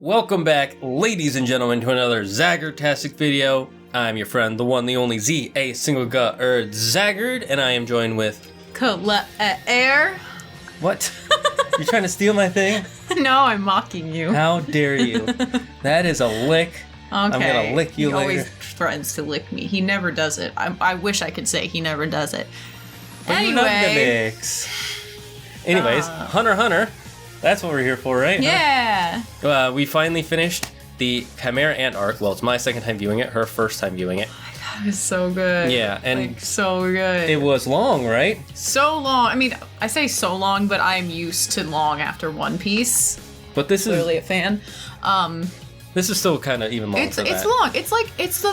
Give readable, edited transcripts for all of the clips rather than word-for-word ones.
Welcome back, ladies and gentlemen, to another Zaggertastic video. I'm your friend, the one, the only Zaggard, and I am joined with... Air. What? You're trying to steal my thing? No, I'm mocking you. How dare you? That is a lick. Okay. I'm gonna lick you later. He always threatens to lick me. He never does it. I wish I could say he never does it. Anyway. Anyways, Hunter x Hunter. That's what we're here for, right? Yeah. We finally finished the Chimera Ant arc. Well, it's my second time viewing it, her first time viewing it. That was so good. Yeah, and like, so good. It was long, right? So long. I mean, I say so long, but I'm used to long after One Piece. But this is clearly a fan. This is still kind of even long. It's long. It's like it's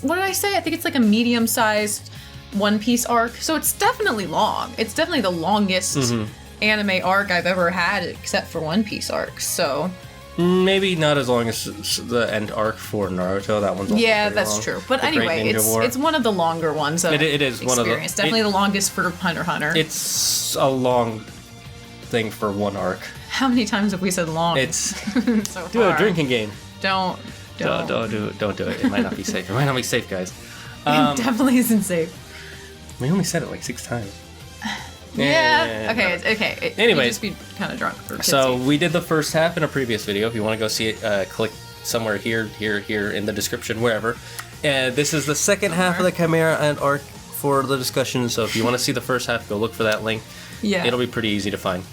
what did I say? I think it's like a medium-sized One Piece arc. So it's definitely long. It's definitely the longest anime arc I've ever had, except for One Piece arcs. So maybe not as long as the end arc for Naruto. That one's also that's long. true. But the anyway, it's one of the longer ones. It is one of the definitely the longest for Hunter x Hunter. It's a long thing for one arc. How many times have we said long? It's so do a drinking game. Don't do it. It might not be safe. It might not be safe, guys. It definitely isn't safe. We only said it like 6 times. Yeah. Okay. It's okay. Anyways, you just be kind of drunk. So we did the first half in a previous video. If you want to go see it, click somewhere here in the description, wherever. This is the second half of the Chimera Ant arc for the discussion. So if you want to see the first half, go look for that link. Yeah. It'll be pretty easy to find.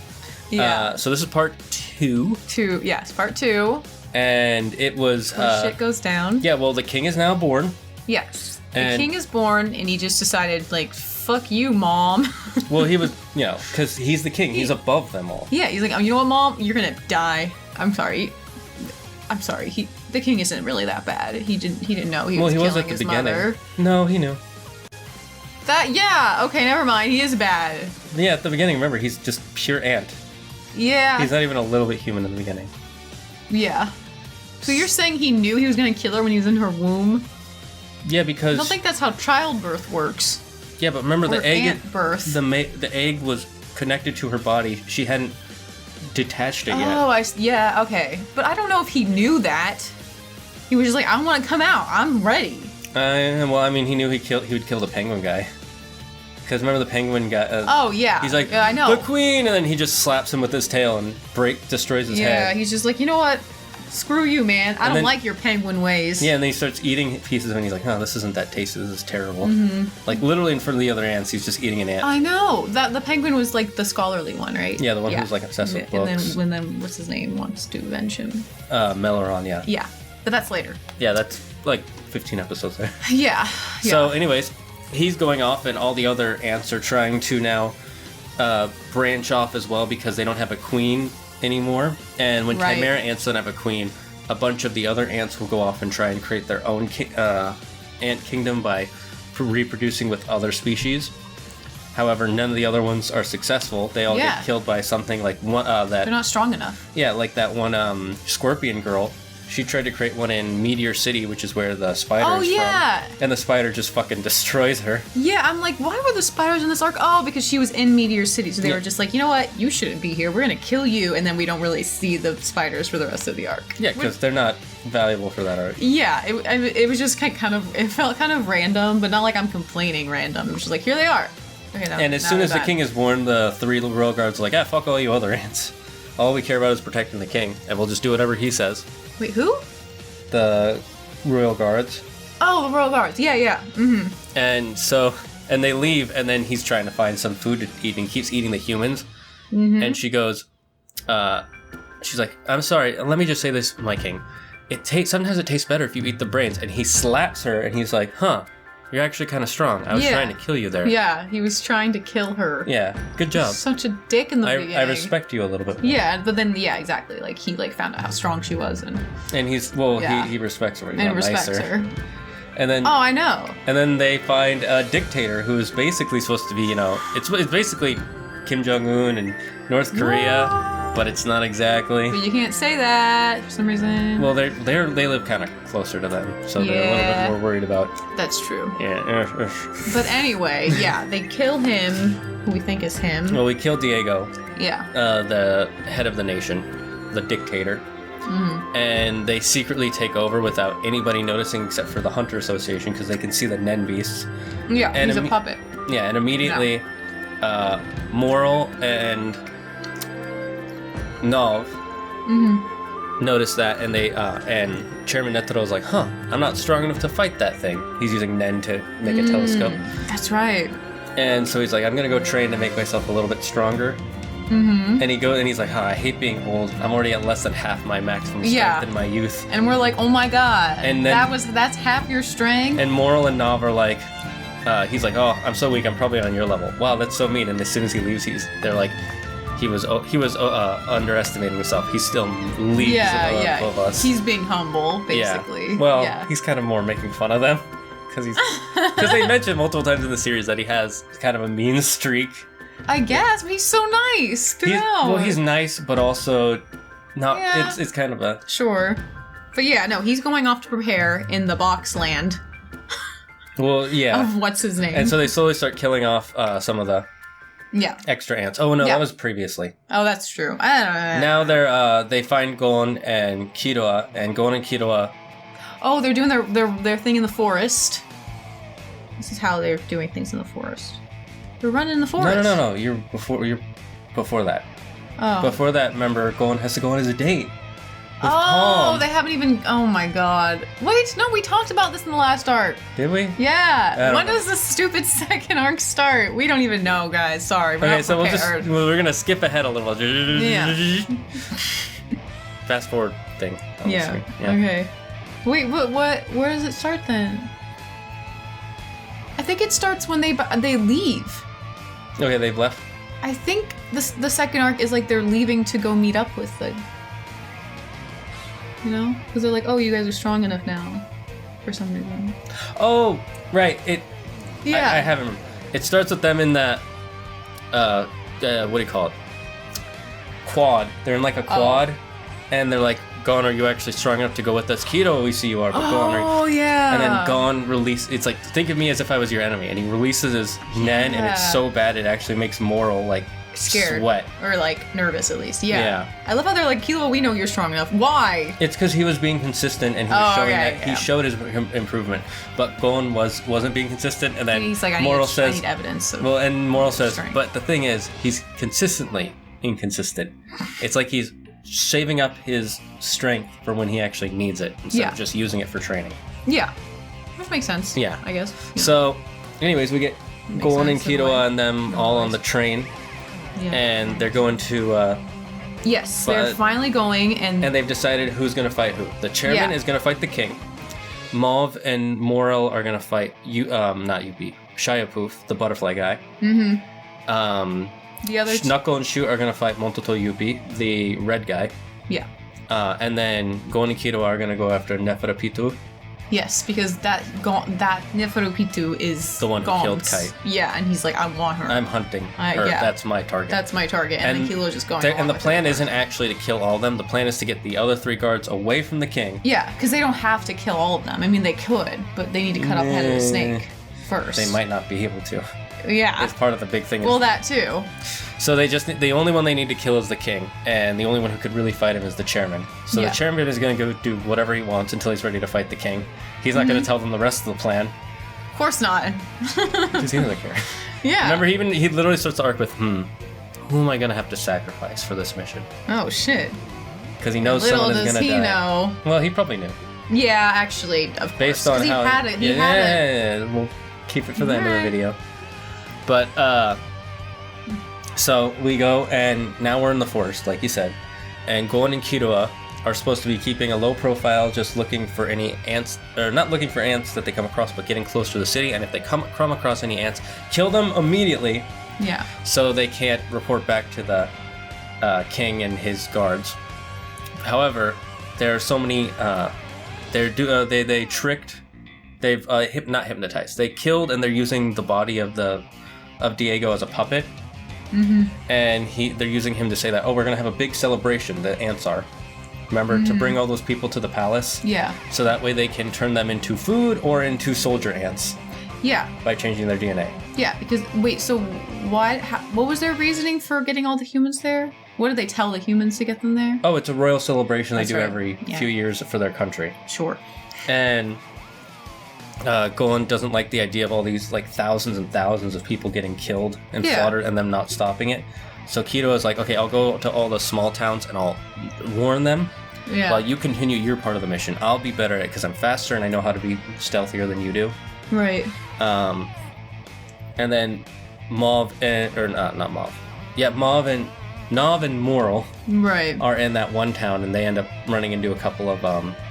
Yeah. So this is part 2. Yes, part 2. And it was shit goes down. Yeah. Well, the king is now born. Yes. The king is born, and he just decided, like, fuck you, Mom. Well, he was, because he's the king. He's above them all. Yeah, he's like, oh, you know what, Mom? You're gonna die. I'm sorry. The king isn't really that bad. He didn't know he was killing his mother. No, he knew. Okay, never mind. He is bad. Yeah, at the beginning, remember, he's just pure ant. Yeah. He's not even a little bit human in the beginning. Yeah. So you're saying he knew he was gonna kill her when he was in her womb? Yeah, because... I don't think that's how childbirth works. Yeah, but remember the egg... ant birth. The egg was connected to her body. She hadn't detached it yet. Oh, yeah, okay. But I don't know if he knew that. He was just like, I want to come out. I'm ready. Well, I mean, he knew he would kill the penguin guy. Because remember the penguin guy... oh, yeah. He's like, yeah, I know. The queen! And then he just slaps him with his tail and destroys his head. Yeah, he's just like, you know what? Screw you, man. I don't like your penguin ways. Yeah, and then he starts eating pieces and he's like, oh, this isn't that tasty. This is terrible. Like, literally in front of the other ants, he's just eating an ant. I know. The penguin was, like, the scholarly one, right? Yeah, the one who's, like, obsessed with books. And then what's his name, wants to avenge him? Melaron, yeah. Yeah, but that's later. Yeah, that's, like, 15 episodes there. Yeah. So, anyways, he's going off and all the other ants are trying to now branch off as well because they don't have a queen anymore. And when Chimera Ants don't have a queen, a bunch of the other ants will go off and try and create their own ant kingdom by reproducing with other species. However, none of the other ones are successful. They all get killed by something like one they're not strong enough. Yeah, like that one scorpion girl. She tried to create one in Meteor City, which is where the spider is from. And the spider just fucking destroys her. Yeah, I'm like, why were the spiders in this arc? Oh, because she was in Meteor City. So they were just like, you know what? You shouldn't be here. We're going to kill you. And then we don't really see the spiders for the rest of the arc. Yeah, because they're not valuable for that arc. Yeah, it was just kind of, it felt kind of random, but not like I'm complaining random. It was just like, here they are. Okay, and as soon as the king is born, the 3 royal guards are like, fuck all you other ants. All we care about is protecting the king, and we'll just do whatever he says. Wait, who? The royal guards. Oh, the royal guards. Yeah. And they leave, and then he's trying to find some food to eat, and he keeps eating the humans. And she goes, she's like, I'm sorry, let me just say this, my king. Sometimes it tastes better if you eat the brains. And he slaps her, and he's like, you're actually kind of strong. I was trying to kill you there. Yeah, he was trying to kill her. Yeah, good job. Such a dick in the beginning. I respect you a little bit more. Yeah, but then, exactly. Like, he, found out how strong she was, and he respects her. And respects her. And then... Oh, I know. And then they find a dictator who is basically supposed to be, it's basically Kim Jong-un and North Korea. But it's not exactly. But you can't say that for some reason. Well, they live kind of closer to them, so they're a little bit more worried about. That's true. Yeah. But anyway, they kill him, who we think is him. Well, we kill Diego. Yeah. The head of the nation, the dictator. and they secretly take over without anybody noticing except for the Hunter Association because they can see the Nen beasts. Yeah, and he's a puppet. Yeah, and immediately Moral and Nov notice that, and they and Chairman Netero's like, I'm not strong enough to fight that thing. He's using Nen to make a telescope. That's right. And so he's like, I'm gonna go train to make myself a little bit stronger. And he's like, I hate being old. I'm already at less than half my maximum strength in my youth. And we're like, oh my god. And then, that's half your strength. And Moral and Nov are like, he's like, oh, I'm so weak. I'm probably on your level. Wow, that's so mean. And as soon as he leaves, they're like, he was underestimating himself. He still leaves above us. He's being humble, basically. Yeah. Well, he's kind of more making fun of them because they mentioned multiple times in the series that he has kind of a mean streak. I guess, but he's so nice throughout. Well, he's nice, but also not. Yeah. It's kind of a sure. But yeah, no, he's going off to prepare in the box land. Well, yeah. Of what's his name? And so they slowly start killing off some of the extra ants. Oh no, that was previously. Oh, that's true. Now they find Gon and Killua, and Gon and Killua. Oh, they're doing their thing in the forest. This is how they're doing things in the forest. They're running in the forest. No. You're before that. Oh. Before that, remember, Gon has to go on his date. They haven't even. Oh my god. Wait, no, we talked about this in the last arc. Did we? Yeah. When does the stupid second arc start? We don't even know, guys. Sorry. Okay, so we're gonna skip ahead a little. Yeah. Fast forward thing. Yeah. Okay. Wait, what? Where does it start then? I think it starts when they leave. Okay, they've left. I think the second arc is like they're leaving to go meet up with the. You know? Because they're like, oh, you guys are strong enough now. For some reason. Oh, right. I haven't. It starts with them in that, what do you call it? Quad. They're in like a quad. And they're like, Gon, are you actually strong enough to go with us? Keto, we see you are, but Gon, oh, yeah. And then Gon it's like, think of me as if I was your enemy. And he releases his Nen, and it's so bad it actually makes Moral, like, scared. Sweat. Or, like, nervous, at least. Yeah. I love how they're like, Kilo, we know you're strong enough. Why? It's because he was being consistent, and he was showing that he showed his improvement. But Gon wasn't being consistent, and then he's like, I need evidence. Well, and Moral says, strength. But the thing is, he's consistently inconsistent. It's like he's saving up his strength for when he actually needs it, instead of just using it for training. Yeah. Which makes sense. Yeah. I guess. Yeah. So, anyways, we get Gon and Killua and them all on the train. Yeah. And they're going to yes, they're finally going, and they've decided who's going to fight who. The chairman is going to fight the king. Mauve and Moral are going to fight not Yuppie, Shiapoof, the butterfly guy. The other Knuckle and Shoot are going to fight Montoto Yuppie, the red guy. Yeah. And then Gon and Killua are going to go after Neferupitu. Yes, because that Neferupitu is the one who killed Kite. Yeah, and he's like, I want her. I'm hunting her. Yeah. That's my target. That's my target. And then Kilo's just going. And the plan isn't actually to kill all of them. The plan is to get the other 3 guards away from the king. Yeah, because they don't have to kill all of them. I mean, they could, but they need to cut off the head of the snake first. They might not be able to. Yeah. It's part of the big thing. Well, that too. So the only one they need to kill is the king, and the only one who could really fight him is the chairman. So the chairman is going to go do whatever he wants until he's ready to fight the king. He's not going to tell them the rest of the plan. Of course not. Because he doesn't care. Yeah. Remember, he literally starts the arc with, who am I going to have to sacrifice for this mission? Oh, shit. Because he knows someone is going to die. Little does he know. Well, he probably knew. Yeah, actually, of course. Based on how... He had it. We'll keep it for the end of the video. But, so we go, and now we're in the forest, like you said. And Gon and Killua are supposed to be keeping a low profile, just looking for any ants, or not looking for ants that they come across, but getting close to the city. And if they come across any ants, kill them immediately. Yeah. So they can't report back to the king and his guards. However, there are so many. They tricked. They've not hypnotized. They killed, and they're using the body of Diego as a puppet. And they're using him to say that, we're gonna have a big celebration. The ants are. Remember, to bring all those people to the palace? Yeah. So that way they can turn them into food or into soldier ants. Yeah. By changing their DNA. Yeah, because, wait, so what was their reasoning for getting all the humans there? What do they tell the humans to get them there? Oh, it's a royal celebration That's they do right. every few years for their country. Sure. And Gon doesn't like the idea of all these like thousands and thousands of people getting killed and slaughtered and them not stopping it. So Killua is like, okay, I'll go to all the small towns and I'll warn them. Yeah. While you continue your part of the mission, I'll be better at it because I'm faster and I know how to be stealthier than you do. Right. And then Mauve and not Mauve. Yeah, Mauve and Nav and Moral are in that one town, and they end up running into a couple of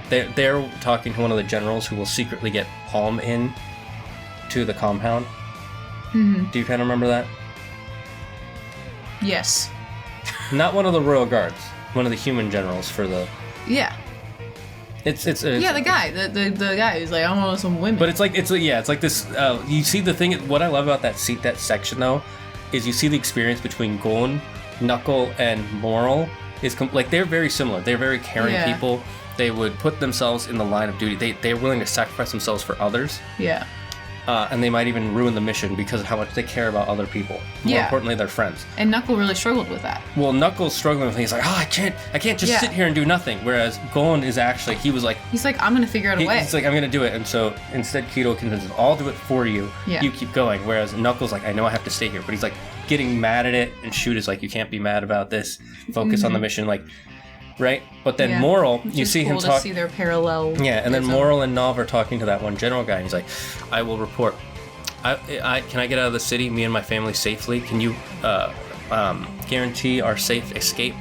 they're talking to one of the generals who will secretly get Palm in to the compound. Mm-hmm. Do you kind of remember that? Yes. Not one of the royal guards, one of the human generals for the. Yeah. It's the guy, the guy who's like, I want some women. But it's like this. You see the thing. What I love about that section though, is you see the experience between Gon, Knuckle, and Moral is like they're very similar. They're very caring people. They would put themselves in the line of duty. They're willing to sacrifice themselves for others. Yeah. And they might even ruin the mission because of how much they care about other people. More importantly, their friends. And Knuckle really struggled with that. Well, Knuckle's struggling with it. He's like, I can't just sit here and do nothing. Whereas Gon is actually, he's like, I'm going to figure out a way. He's like, I'm going to do it. And so instead, Killua convinces, I'll do it for you. Yeah. You keep going. Whereas Knuckle's like, I know I have to stay here. But he's like getting mad at it. And Shoot is like, you can't be mad about this. Focus on the mission. Like, right? But then Moral, you see him talk. See their parallel. Yeah, and then Moral and Nav are talking to that one general guy. And he's like, I will report. Can I get out of the city, me and my family, safely? Can you guarantee our safe escape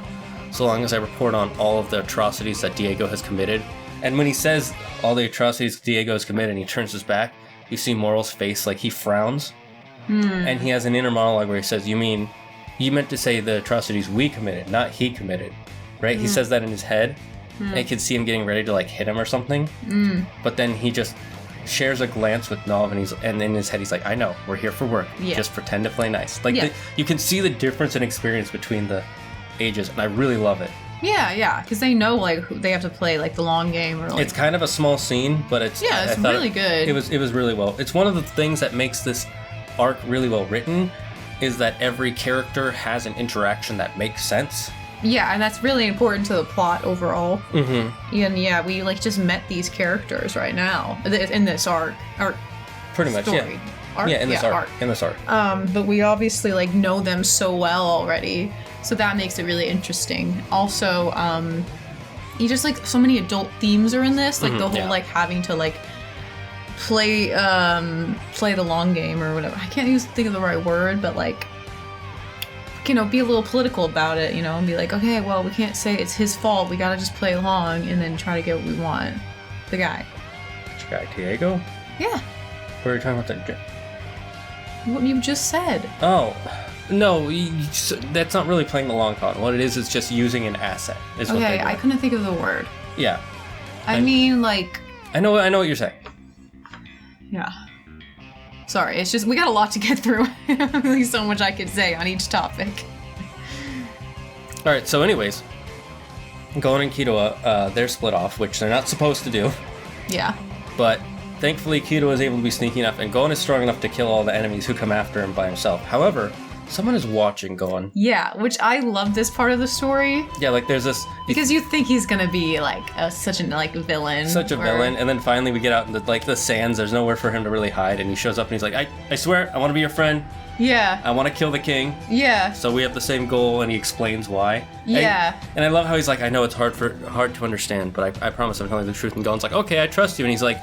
so long as I report on all of the atrocities that Diego has committed? And when he says all the atrocities Diego has committed and he turns his back, you see Moral's face, like he frowns. And he has an inner monologue where he says, you meant to say the atrocities we committed, not he committed, right? He says that in his head. And you can see him getting ready to like hit him or something. But then he just shares a glance with Nav, and in his head he's like, I know, we're here for work. Just pretend to play nice. Like you can see the difference in experience between the ages, and I really love it. Yeah, because they know like they have to play like the long game, or like it's kind of a small scene, but it's it's really good. It was really well. It's one of the things that makes this arc really well written, is that every character has an interaction that makes sense. Yeah, and that's really important to the plot overall. Mm-hmm. And we like just met these characters right now in this arc. Pretty much, story. Arc? Yeah, in this arc. But we obviously like know them so well already, so that makes it really interesting. Also, you just like so many adult themes are in this, like the whole like having to like play the long game or whatever. I can't think of the right word, but like, be a little political about it, and be like, okay, well, we can't say it's his fault. We gotta just play along and then try to get what we want. The guy. Which guy? Diego? Yeah. What are you talking about? That? What you just said. Oh, no, that's not really playing the long con. What it is just using an asset. Okay, I couldn't think of the word. Yeah. I mean, like. I know what you're saying. Yeah. Sorry, it's just, we got a lot to get through. There's so much I could say on each topic. Alright, so anyways, Gon and Killua, they're split off, which they're not supposed to do. Yeah. But thankfully, Killua is able to be sneaky enough, and Gon is strong enough to kill all the enemies who come after him by himself. However, someone is watching Gon. Yeah, which I love this part of the story. Yeah, like there's this... Because you think he's gonna be like such a villain. Such a villain, and then finally we get out in the sands, there's nowhere for him to really hide, and he shows up and he's like, I swear, I want to be your friend. Yeah. I want to kill the king. Yeah. So we have the same goal, and he explains why. Yeah. And I love how he's like, I know it's hard to understand, but I promise I'm telling the truth. And Gon's like, okay, I trust you. And he's like,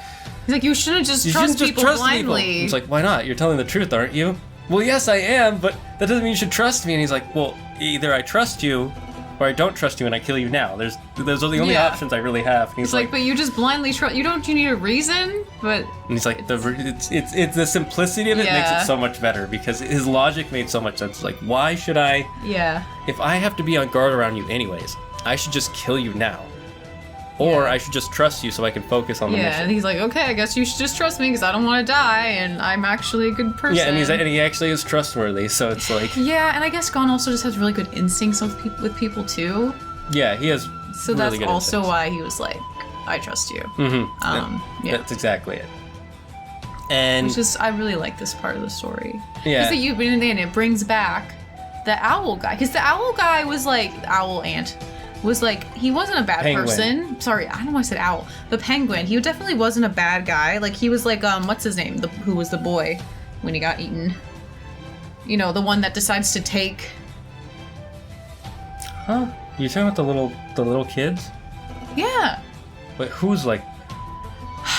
you shouldn't just trust people blindly. He's like, why not? You're telling the truth, aren't you? Well, yes, I am, but that doesn't mean you should trust me. And he's like, well, either I trust you, or I don't trust you and I kill you now. Those are the only options I really have. And he's like, but you just blindly trust. You need a reason, but. And he's like, it's the simplicity of it makes it so much better, because his logic made so much sense. Like, why should I? Yeah. If I have to be on guard around you anyways, I should just kill you now. Or I should just trust you so I can focus on the mission. Yeah, and he's like, okay, I guess you should just trust me because I don't want to die, and I'm actually a good person. Yeah, and he actually is trustworthy, so it's like... Yeah, and I guess Gon also just has really good instincts with people, too. Yeah, he has So really that's good also instincts. why he was like, I trust you. Mm-hmm. Yeah. That's exactly it. And... I really like this part of the story. Yeah. Because it brings back the owl guy, because the owl guy was like owl ant. Was like, he wasn't a bad Penguin. person. Sorry, I don't know why I said owl. The penguin, he definitely wasn't a bad guy. Like, he was like, what's his name? Who was the boy when he got eaten? You know, the one that decides to take... Huh? You talking about the little kids? Yeah. But who's like...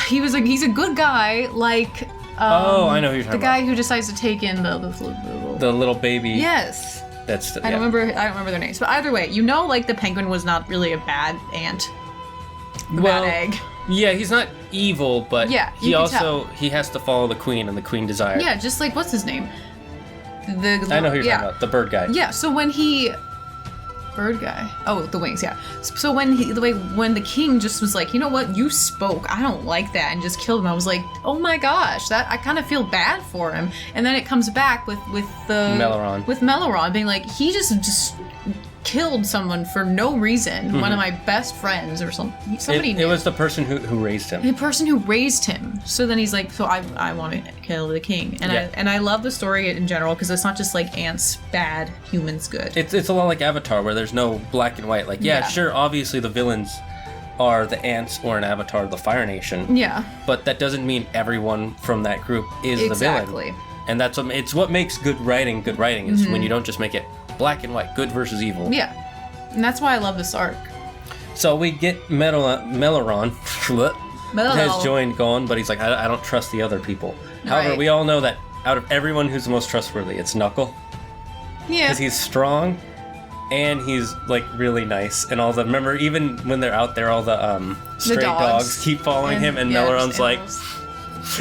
He was like, he's a good guy, like... oh, I know who you're talking about. The guy who decides to take in the little baby. Yes. That's I don't remember their names, but either way, you know, like the penguin was not really a bad ant. Bad egg. Yeah, he's not evil, but yeah, he has to follow the queen and the queen desire. Yeah, just like what's his name? I know who you're talking about. The bird guy. Yeah. So when bird guy. Oh, the wings. Yeah. So when the king just was like, you know what, you spoke, I don't like that, and just killed him. I was like, oh my gosh, that I kind of feel bad for him. And then it comes back with the Meleron being like, he just killed someone for no reason. One of my best friends or something. It was the person who raised him. The person who raised him. So then he's like, so I want to kill the king. And I love the story in general because it's not just like ants bad, humans good. It's a lot like Avatar where there's no black and white. Like, sure, obviously the villains are the ants or in Avatar the Fire Nation. Yeah. But that doesn't mean everyone from that group is the villain. Exactly. And it's what makes good writing is when you don't just make it black and white, good versus evil. Yeah. And that's why I love this arc. So we get Meleron has joined Gon, but he's like, I don't trust the other people. However, we all know that out of everyone who's the most trustworthy, it's Knuckle. Yeah. Because he's strong, and he's like really nice. And remember, even when they're out there, all the stray dogs keep following him, and Meleron's like,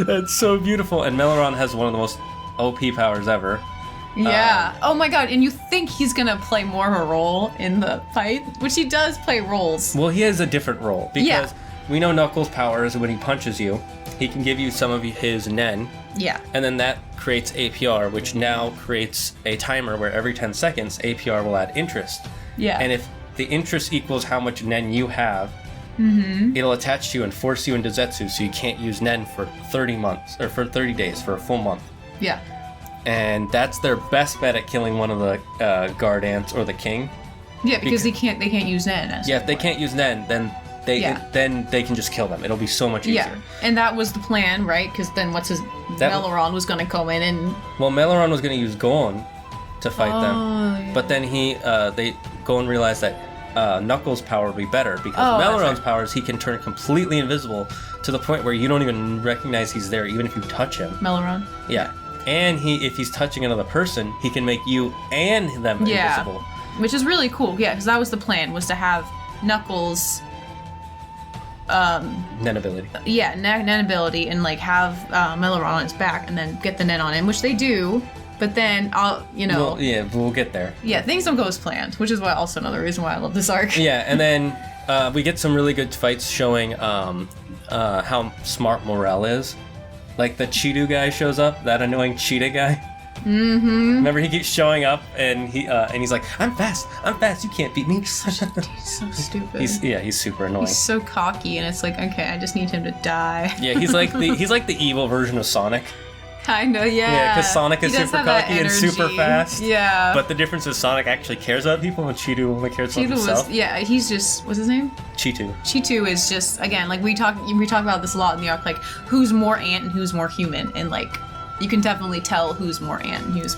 that's so beautiful. And Meleron has one of the most OP powers ever. Yeah. Oh my god, and you think he's gonna play more of a role in the fight, which he does play roles. Well, he has a different role, because we know Knuckles' power is when he punches you, he can give you some of his Nen. Yeah. And then that creates APR, which now creates a timer where every 10 seconds, APR will add interest. Yeah. And if the interest equals how much Nen you have, it'll attach to you and force you into Zetsu, so you can't use Nen for 30 months, or for 30 days, for a full month. Yeah. And that's their best bet at killing one of the guard ants or the king. Yeah, because they can't use Nen. If they can't use Nen, then they can just kill them. It'll be so much easier. Yeah, and that was the plan, right? Because then Meleron was going to come in and... Well, Meleron was going to use Gon to fight them. Yeah. But then Gon realized that Knuckles' power would be better, because Meleron's power is he can turn completely invisible to the point where you don't even recognize he's there, even if you touch him. Meleron? Yeah. And if he's touching another person, he can make you and them invisible. Which is really cool, because that was the plan, was to have Knuckles... Nen ability. Yeah, Nen ability, and like have Meleron on his back, and then get the Nen on him, which they do, but then we'll get there. Yeah, things don't go as planned, which is also another reason why I love this arc. Yeah, and then we get some really good fights showing how smart Morel is. Like the Cheetah guy shows up, that annoying cheetah guy. Mm-hmm. Remember, he keeps showing up, and he's like, I'm fast, you can't beat me. He's so stupid. He's super annoying. He's so cocky, and it's like, okay, I just need him to die. Yeah, he's like the evil version of Sonic. Kinda, yeah. Yeah, because Sonic is super cocky and super fast. Yeah. But the difference is Sonic actually cares about people, and Cheetah only cares about himself. He's just, what's his name? Cheetah. Cheetah is just, again, like we talk about this a lot in the arc, like who's more ant and who's more human, and like you can definitely tell who's more ant and who's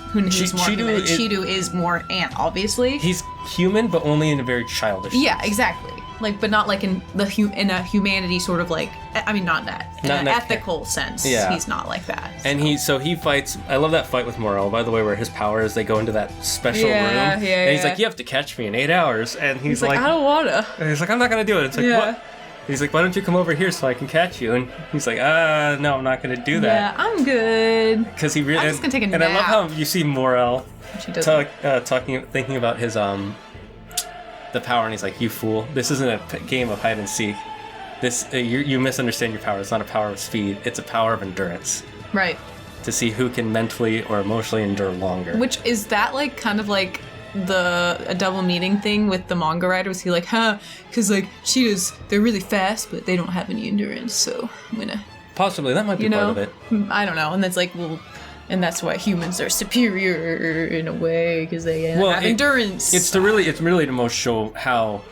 more human. Cheetah is more ant, obviously. He's human, but only in a very childish sense. Yeah, exactly. Like, but not like in a humanity sort of like, I mean, not that. In an ethical sense, he's not like that. So. And he fights, I love that fight with Morel, by the way, where his power is they go into that special room. And he's like, you have to catch me in 8 hours. And he's like, I don't wanna. And he's like, I'm not gonna do it. It's like, what? He's like, why don't you come over here so I can catch you? And he's like, no, I'm not gonna do that. Yeah, I'm good. Because he really, I'm just gonna take a nap. And I love how you see Morel thinking about his, the power, and he's like, you fool, this isn't a game of hide and seek. This you misunderstand your power. It's not a power of speed, it's a power of endurance. Right. To see who can mentally or emotionally endure longer. Which is that like kind of like a double meaning thing with the manga writers? He like, because like cheetahs, they're really fast, but they don't have any endurance, so I'm gonna... Possibly, that might be part of it. I don't know. And that's like, well, And that's why humans are superior in a way, because they have endurance. It's really to most show how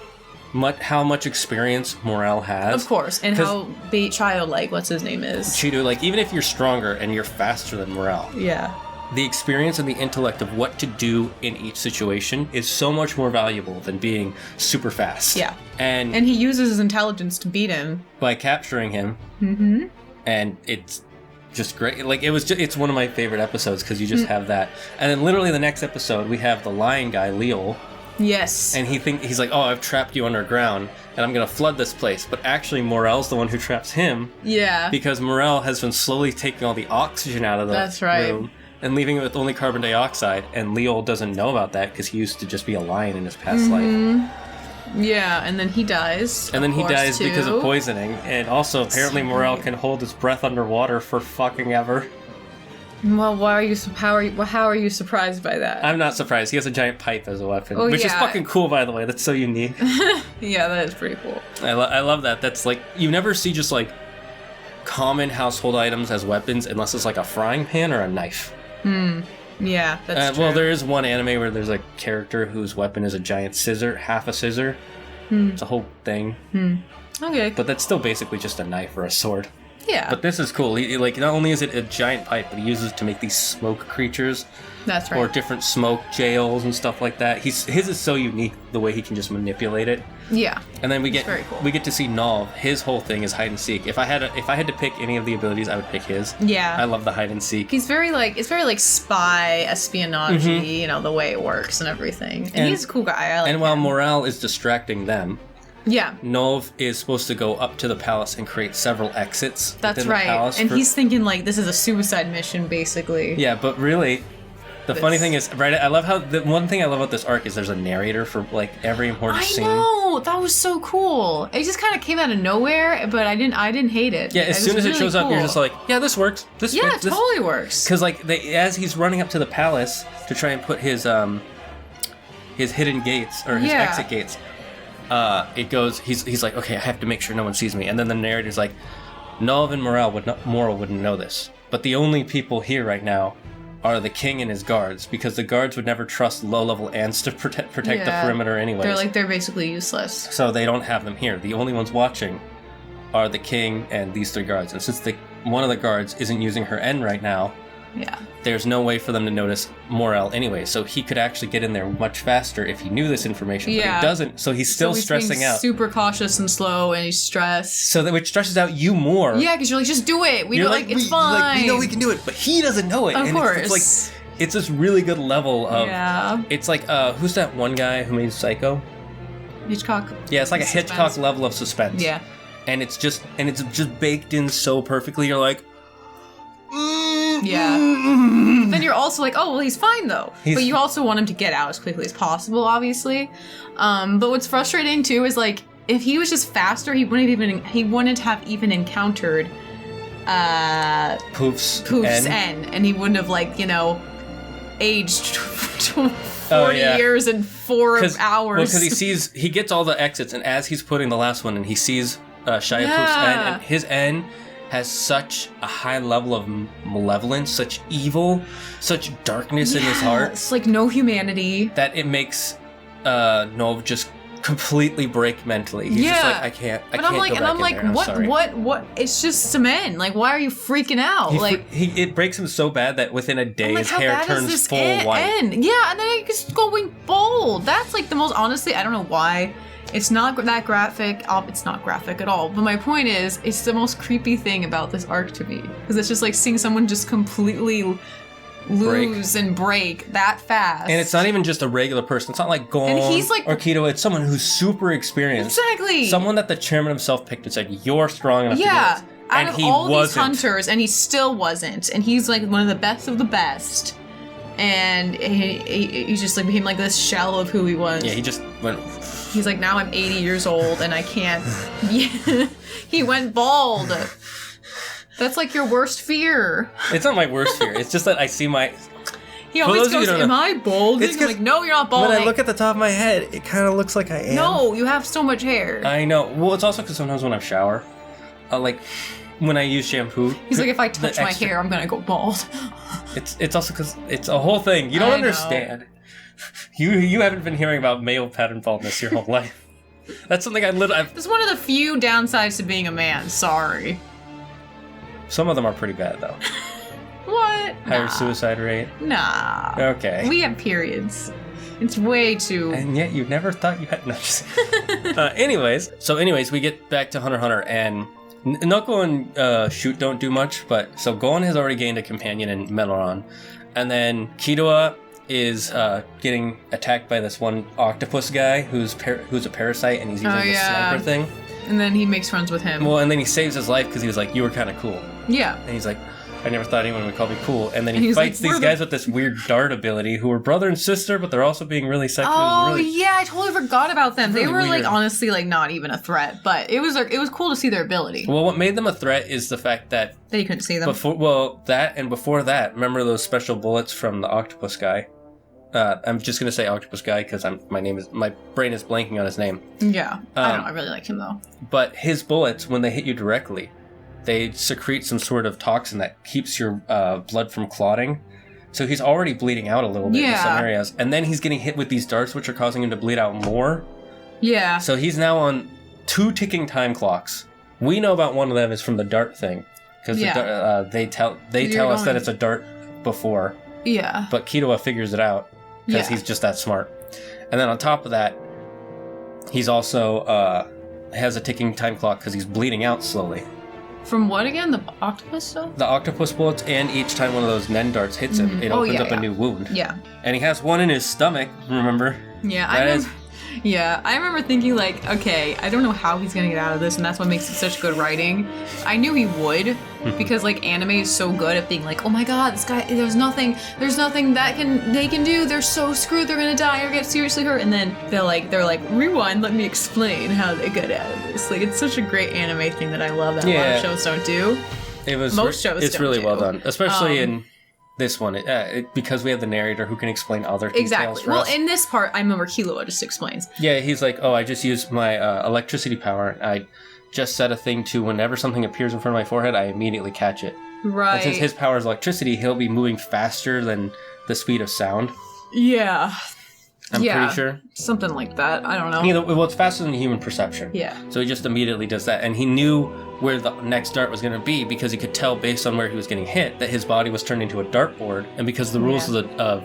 much experience Morel has. Of course, and how childlike, what's his name is. Cheeto, like, even if you're stronger and you're faster than Morel. Yeah. The experience and the intellect of what to do in each situation is so much more valuable than being super fast. Yeah. And he uses his intelligence to beat him. By capturing him. Mm-hmm. And it's just great. Like, it's one of my favorite episodes because you just have that. And then literally the next episode, we have the lion guy, Leo. Yes. And he's like, oh, I've trapped you underground, and I'm going to flood this place. But actually, Morel's the one who traps him. Yeah. Because Morel has been slowly taking all the oxygen out of the room and leaving it with only carbon dioxide. And Leo doesn't know about that because he used to just be a lion in his past life. Yeah, and then he dies. And then he dies because of poisoning. And also, apparently, Morel can hold his breath underwater for fucking ever. Well, how are you surprised by that? I'm not surprised. He has a giant pipe as a weapon, which is fucking cool, by the way. That's so unique. Yeah, that is pretty cool. I love that. That's like, you never see just like common household items as weapons unless it's like a frying pan or a knife. Yeah, that's true. Well, there is one anime where there's a character whose weapon is a giant scissor, half a scissor. It's a whole thing. Okay. But that's still basically just a knife or a sword. Yeah. But this is cool. He, like, not only is it a giant pipe, but he uses it to make these smoke creatures. That's right. Or different smoke jails and stuff like that. His is so unique, the way he can just manipulate it. Yeah. And then we get to see Nov. His whole thing is hide and seek. If I had to pick any of the abilities, I would pick his. Yeah. I love the hide and seek. It's very like spy, espionage, you know, the way it works and everything. And he's a cool guy. I like him. While Morel is distracting them, yeah, Nov is supposed to go up to the palace and create several exits. That's right. And he's thinking like this is a suicide mission, basically. Yeah, but really, the funny thing is, right? I love how the one thing I love about this arc is there's a narrator for like every important scene. I know, that was so cool. It just kind of came out of nowhere, but I didn't hate it. Yeah, as soon as it shows up, you're just like, yeah, this works. This totally works. Because like as he's running up to the palace to try and put his hidden gates or his exit gates. It goes. He's like, okay, I have to make sure no one sees me. And then the narrator's like, Nov and Morel wouldn't know this, but the only people here right now are the king and his guards, because the guards would never trust low-level ants to protect the perimeter anyways. They're basically useless. So they don't have them here. The only ones watching are the king and these 3 guards. And since one of the guards isn't using her N right now, there's no way for them to notice Morel anyway. So he could actually get in there much faster if he knew this information. But he doesn't. So he's still stressing being out. Super cautious and slow, and he's stressed. So which stresses out you more. Yeah, because you're like, just do it. It's fine. Like, we know we can do it, but he doesn't know it. Of course. It's like it's this really good level of. Yeah. It's like who's that one guy who made Psycho? Hitchcock. Yeah, it's like a Hitchcock level of suspense. Yeah. And it's just baked in so perfectly. You're like. Yeah. Then you're also like, oh, well, he's fine though. But you also want him to get out as quickly as possible, obviously. But what's frustrating too is like, if he was just faster, he wouldn't have even encountered Poof's N, and he wouldn't have aged 40 years and 4 hours. Well, because he gets all the exits, and as he's putting the last one in, he sees Shia Poof's N, and his N has such a high level of malevolence, such evil, such darkness in his heart. It's like no humanity. That it makes Nov just completely break mentally. He's just like, I can't go back in there. What? It's just cement. Like, why are you freaking out? It breaks him so bad that within a day his hair turns full white. Yeah, and then he's going bald. That's like the most, honestly, I don't know why. It's not that graphic. It's not graphic at all. But my point is, it's the most creepy thing about this arc to me. Because it's just like seeing someone just completely lose and break that fast. And it's not even just a regular person. It's not like Gon or Killua. It's someone who's super experienced. Exactly. Someone that the chairman himself picked and said, you're strong enough to do this. Out of all these hunters, and he still wasn't. And he's like one of the best of the best. And he just like became like this shell of who he was. Yeah, he just went... He's like, now I'm 80 years old and I can't. He went bald. That's like your worst fear. It's not my worst fear. It's just that I see my... He always goes, am I balding? I'm like, no, you're not balding. When I look at the top of my head, it kind of looks like I am. No, you have so much hair. I know. Well, it's also because sometimes when I shower, like when I use shampoo. He's like, if I touch my hair, I'm gonna go bald. It's also because it's a whole thing. You don't understand. You haven't been hearing about male pattern baldness your whole life. That's something That's one of the few downsides to being a man. Sorry. Some of them are pretty bad though. What? Higher suicide rate. Nah. Okay. We have periods. It's way too. And yet you never thought you had. No, just... anyways, we get back to Hunter x Hunter, and Knuckle and Shoot don't do much, but so Gon has already gained a companion in Meloron, and then Killua is getting attacked by this one octopus guy who's a parasite, and he's using the sniper thing. And then he makes friends with him. Well, and then he saves his life because he was like, "You were kind of cool." Yeah. And he's like, I never thought anyone would call me cool. And then he fights these guys with this weird dart ability who are brother and sister, but they're also being really sexual. Oh, yeah, I totally forgot about them. Really they were, weird. like, honestly, like, not even a threat. But it was cool to see their ability. Well, what made them a threat is the fact that... That you couldn't see them. Before that, remember those special bullets from the octopus guy? I'm just going to say octopus guy because my brain is blanking on his name. Yeah, I don't know. I really like him, though. But his bullets, when they hit you directly... They secrete some sort of toxin that keeps your blood from clotting. So he's already bleeding out a little bit in some areas. And then he's getting hit with these darts, which are causing him to bleed out more. Yeah. So he's now on 2 ticking time clocks. We know about one of them is from the dart thing. Because they tell us that it's a dart before. Yeah. But Killua figures it out. Because he's just that smart. And then on top of that, he's also has a ticking time clock because he's bleeding out slowly. From what again? The octopus stuff? The octopus bullets, and each time one of those Nen darts hits him, it opens up a new wound. Yeah. And he has one in his stomach, remember? Yeah, I remember thinking, like, okay, I don't know how he's gonna get out of this, and that's what makes it such good writing. I knew he would, because, like, anime is so good at being like, oh my god, this guy, there's nothing that they can do, they're so screwed, they're gonna die or get seriously hurt, and then they're like, rewind, let me explain how they get out of this. Like, it's such a great anime thing that I love that a lot of shows don't do. Most shows It's really well done, especially in this one, because we have the narrator who can explain other details for us. In this part, I remember Killua just explains. Yeah, he's like, oh, I just used my electricity power. I just set a thing to whenever something appears in front of my forehead, I immediately catch it. Right. And since his power is electricity, he'll be moving faster than the speed of sound. Yeah. I'm pretty sure. Something like that. I don't know. Well, it's faster than human perception. Yeah. So he just immediately does that. And he knew where the next dart was going to be because he could tell based on where he was getting hit that his body was turned into a dartboard. And because the rules of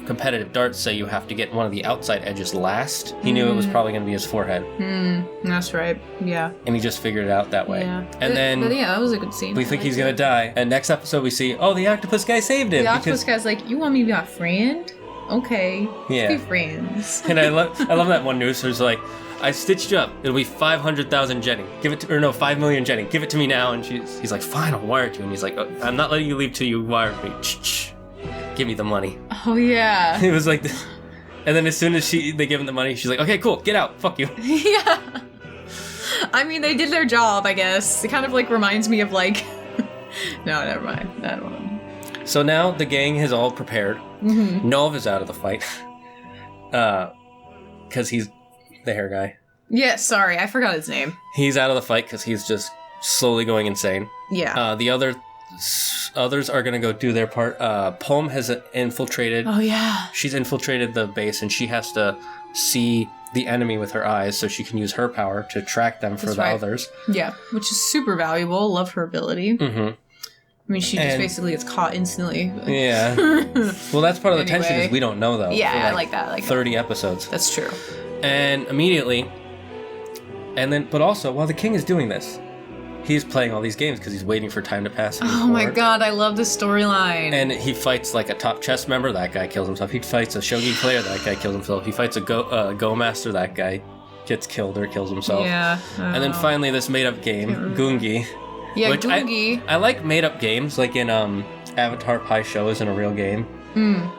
competitive darts say you have to get one of the outside edges last, he knew it was probably going to be his forehead. That's right. Yeah. And he just figured it out that way. Yeah. And then... But yeah, that was a good scene. We think he's going to die. And next episode we see, the octopus guy saved him. The octopus guy's like, you want me to be a friend? Okay. Yeah. Let's be friends. And I love that one news who's like, I stitched you up. It'll be 500,000 Jenny. 5 million Jenny. Give it to me now. And he's like, fine, I'll wire it to you. And he's like, I'm not letting you leave till you wire me. Give me the money. Oh, yeah. It was like this. And then as soon as they give him the money, she's like, okay, cool, get out. Fuck you. Yeah. I mean, they did their job, I guess. It kind of like reminds me of like... No, never mind. I don't know. So now the gang has all prepared. Nov is out of the fight. Because he's the hair guy. Yeah, sorry, I forgot his name. He's out of the fight because he's just slowly going insane. Yeah. The others are going to go do their part. Poem has infiltrated. Oh, yeah. She's infiltrated the base, and she has to see the enemy with her eyes so she can use her power to track them for others. Yeah, which is super valuable. Love her ability. I mean, she just basically gets caught instantly. Yeah. Well, that's part of the tension is we don't know, though. Yeah, I like that. 30 episodes. That's true. And immediately, but also, while the king is doing this, he's playing all these games because he's waiting for time to pass. Oh my god, I love this storyline. And he fights like a top chess member, that guy kills himself. He fights a shogi player, that guy kills himself. He fights a go master, that guy gets killed or kills himself. Yeah. And then finally this made-up game, Gungi. Yeah, Gungi. I like made-up games, like in Avatar Pai Show isn't a real game.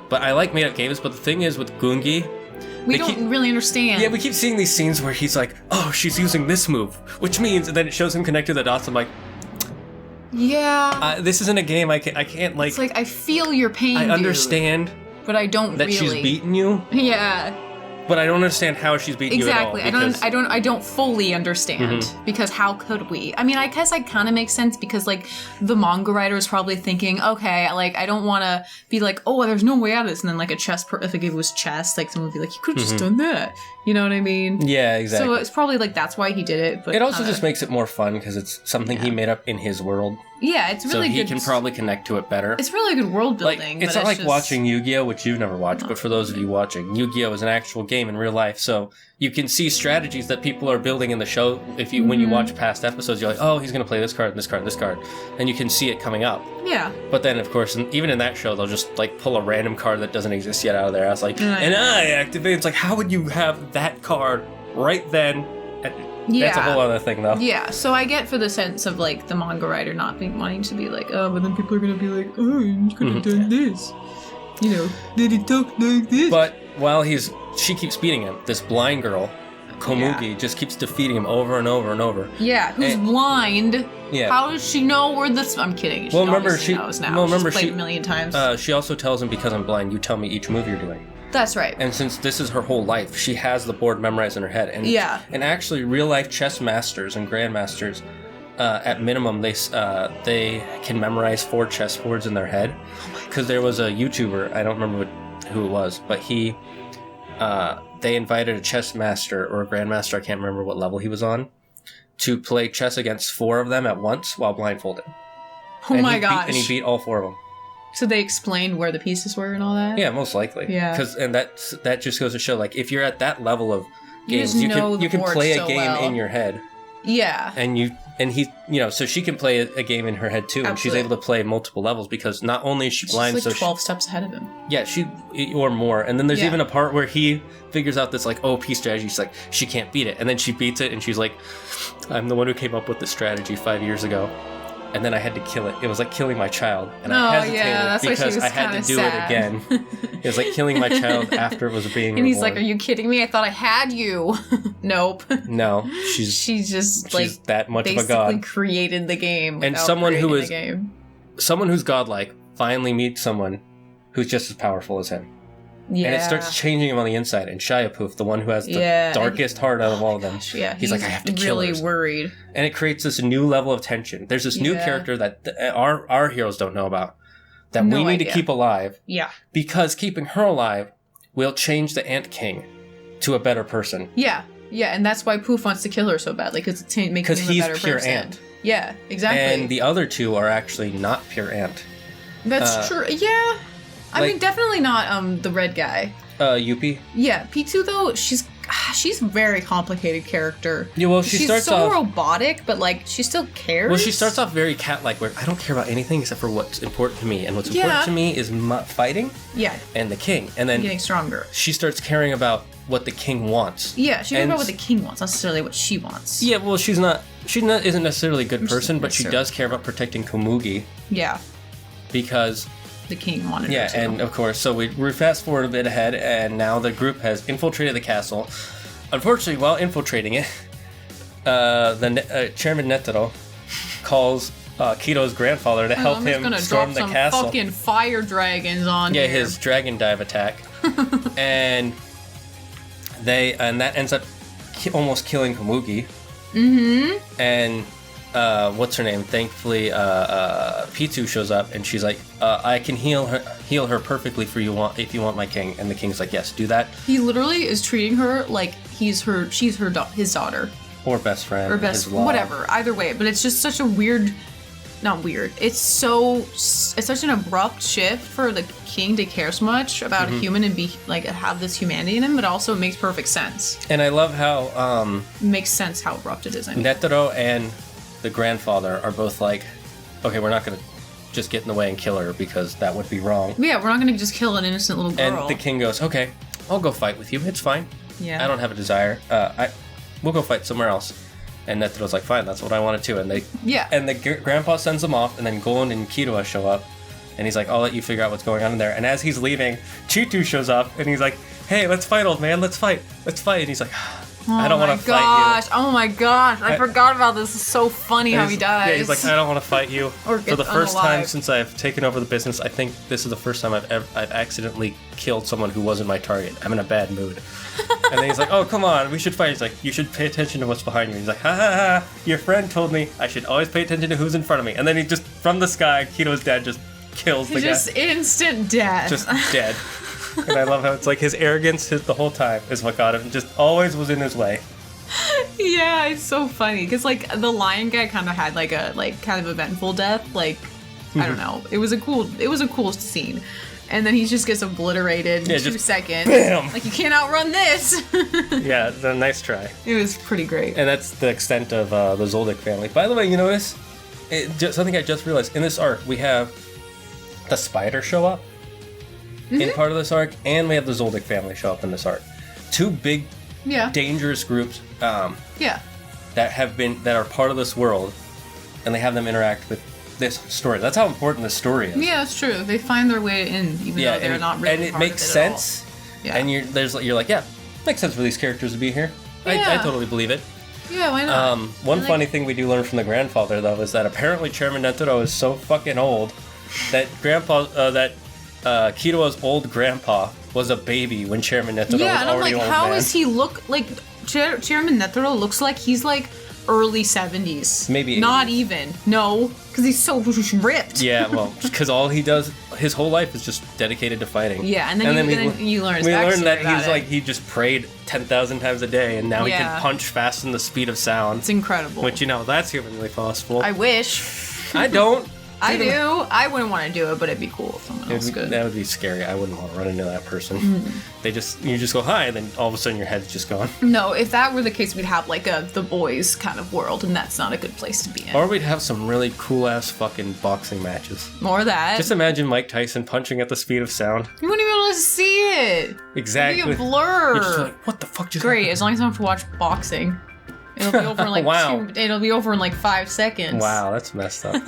But I like made-up games, but the thing is with Gungi... We don't really understand. Yeah, we keep seeing these scenes where he's like, oh, she's using this move, which means, and then it shows him connecting the dots. I'm like, yeah. This isn't a game. I can't like. It's like I feel your pain. I understand, but I don't that really. She's beaten you. Yeah. But I don't understand how she's beating exactly. you at all. Exactly. I don't fully understand because how could we? I mean, I guess it kind of makes sense because like the manga writer is probably thinking, okay, like I don't want to be like, oh, there's no way out of this, and then like if it was chess, like someone would be like, you could have just done that. You know what I mean? Yeah, exactly. So it's probably like that's why he did it. But it also just makes it more fun because it's something he made up in his world. Yeah, it's really good. So he can probably connect to it better. It's really good world building. Like, it's not like watching Yu-Gi-Oh, which you've never watched, but for those of you watching, Yu-Gi-Oh is an actual game in real life, so you can see strategies that people are building in the show. When you watch past episodes, you're like, oh, he's going to play this card, this card, this card, and you can see it coming up. Yeah. But then, of course, even in that show, they'll just like pull a random card that doesn't exist yet out of there. I was like, and I activate. It's like, how would you have that card right then? That's a whole other thing, though. Yeah, so I get for the sense of, like, the manga writer not wanting to be like, oh, but then people are going to be like, oh, you could have done this. You know, did he talk like this? But while she keeps beating him, this blind girl, Komugi, just keeps defeating him over and over and over. Yeah, who's blind. Yeah. How does she know where this... I'm kidding. She knows now. She's played it a million times. She also tells him, because I'm blind, you tell me each move you're doing. That's right. And since this is her whole life, she has the board memorized in her head. And, and actually, real-life chess masters and grandmasters, at minimum, they can memorize 4 chess boards in their head. Because there was a YouTuber, I don't remember who it was, but they invited a chess master or a grandmaster, I can't remember what level he was on, to play chess against 4 of them at once while blindfolded. Oh my gosh. And he beat all 4 of them. So they explained where the pieces were and all that? Yeah, most likely. Yeah. And that just goes to show, like, if you're at that level of games, you can play a game in your head. Yeah. So she can play a game in her head too, and she's able to play multiple levels because not only is she blind, she's like 12 steps ahead of him. Yeah, or more. And then there's even a part where he figures out this like OP strategy. She's like, she can't beat it, and then she beats it, and she's like, I'm the one who came up with this strategy 5 years ago. And then I had to kill it. It was like killing my child. And I hesitated because I had to do it again. It was like killing my child after it was being And he's like, are you kidding me? I thought I had you. Nope. No. She's that much of a god. Basically created the game. And someone who's godlike finally meets someone who's just as powerful as him. Yeah. And it starts changing him on the inside. And Shiapoof, the one who has the darkest heart out of all of them, he's like, I have to kill her. Really worried. And it creates this new level of tension. There's this new character that our heroes don't know about that we need to keep alive. Yeah. Because keeping her alive will change the Ant King to a better person. Yeah. Yeah, and that's why Poof wants to kill her so badly, because it's making him a better person. Because he's pure ant. Yeah, exactly. And the other 2 are actually not pure ant. That's true. Yeah. I mean, definitely not the red guy. Yuppie? Yeah, P2 though, she's a very complicated character. Yeah, well, she's so robotic, but like she still cares. Well, she starts off very cat-like, where I don't care about anything except for what's important to me, and what's important to me is fighting. Yeah. And the king, and then getting stronger. She starts caring about what the king wants. Yeah, she cares about what the king wants, not necessarily what she wants. Yeah, well, she isn't necessarily a good person, but she does care about protecting Komugi. Yeah. Because the king wanted her to. Yeah, and of course, so we fast forward a bit ahead, and now the group has infiltrated the castle. Unfortunately, while infiltrating it, Chairman Netero calls Kito's grandfather to help him storm the castle. Fucking fire dragons on here. Yeah, his dragon dive attack, and that ends up almost killing Komugi. Mm-hmm. And what's her name? Thankfully, P2 shows up, and she's like, "I can heal her perfectly for you if you want my king." And the king's like, "Yes, do that." He literally is treating her like she's his daughter, or best friend, or whatever. Either way, but it's just such a weird. Not weird. It's such an abrupt shift for the king to care so much about a human and be like have this humanity in him, but also it makes perfect sense. And I love how it makes sense how abrupt it is. I mean. Netero and the grandfather are both like, okay, we're not going to just get in the way and kill her because that would be wrong. Yeah, we're not going to just kill an innocent little girl. And the king goes, okay, I'll go fight with you. It's fine. Yeah. I don't have a desire. We'll go fight somewhere else. And Netero's like, fine, that's what I wanted to. And the grandpa sends them off, and then Gon and Killua show up. And he's like, I'll let you figure out what's going on in there. And as he's leaving, Chitu shows up, and he's like, hey, let's fight, old man, let's fight. And he's like, I don't want to fight you. Oh my gosh. I forgot about this. It's so funny how he dies. Yeah, he's like, I don't want to fight you. Or For the first unalive. time since I've taken over the business, I think this is the first time I've accidentally killed someone who wasn't my target. I'm in a bad mood. And then he's like, oh, come on, we should fight. He's like, you should pay attention to what's behind you. He's like, ha ha ha, your friend told me I should always pay attention to who's in front of me. And then he just, from the sky, Killlua's dad just kills the guy. Just instant death. Just dead. And I love how it's like his arrogance the whole time is what got him. Just always was in his way. Yeah, it's so funny because like the lion guy kind of had like a kind of eventful death. Like I don't know, it was a cool scene, and then he just gets obliterated in 2 seconds. Bam! Like you can't outrun this. Yeah, it's a nice try. It was pretty great. And that's the extent of the Zoldyck family. By the way, you notice something I just realized in this arc we have the spider show up in part of this arc, and we have the Zoldyck family show up in this arc. Two big. Yeah. Dangerous groups Yeah. that are part of this world, and they have them interact with this story. That's how important this story is. Yeah, it's true. They find their way in, even though they're not really. And it part makes of it sense. At all. Yeah. And you're like, yeah, makes sense for these characters to be here. Yeah. I totally believe it. Yeah, why not? One funny thing we do learn from the grandfather though is that apparently Chairman Netero is so fucking old that Killua's old grandpa was a baby when Chairman Netero was already and I'm like, old how man. does he look like? Chairman Netero looks like he's like early 70s. Maybe not 80s. even. No, because he's so ripped. Yeah, well, because all he does, his whole life is just dedicated to fighting. Yeah, and then you learn his we learn backstory that about he's it. like he just prayed 10,000 times a day, and now he can punch fast in the speed of sound. It's incredible. Which that's humanly possible. I wish. I don't. I do. I wouldn't want to do it, but it'd be cool if someone else could. That would be scary. I wouldn't want to run into that person. Mm-hmm. You just go hi, and then all of a sudden your head's just gone. No, if that were the case, we'd have like a The Boys kind of world, and that's not a good place to be in. Or we'd have some really cool ass fucking boxing matches. More of that. Just imagine Mike Tyson punching at the speed of sound. You wouldn't even be able to see it. Exactly. It'd be a blur. You're just like, what the fuck just Great, happened? as long as I don't have to watch boxing. It'll be over in like Wow. it'll be over in like 5 seconds. Wow, that's messed up.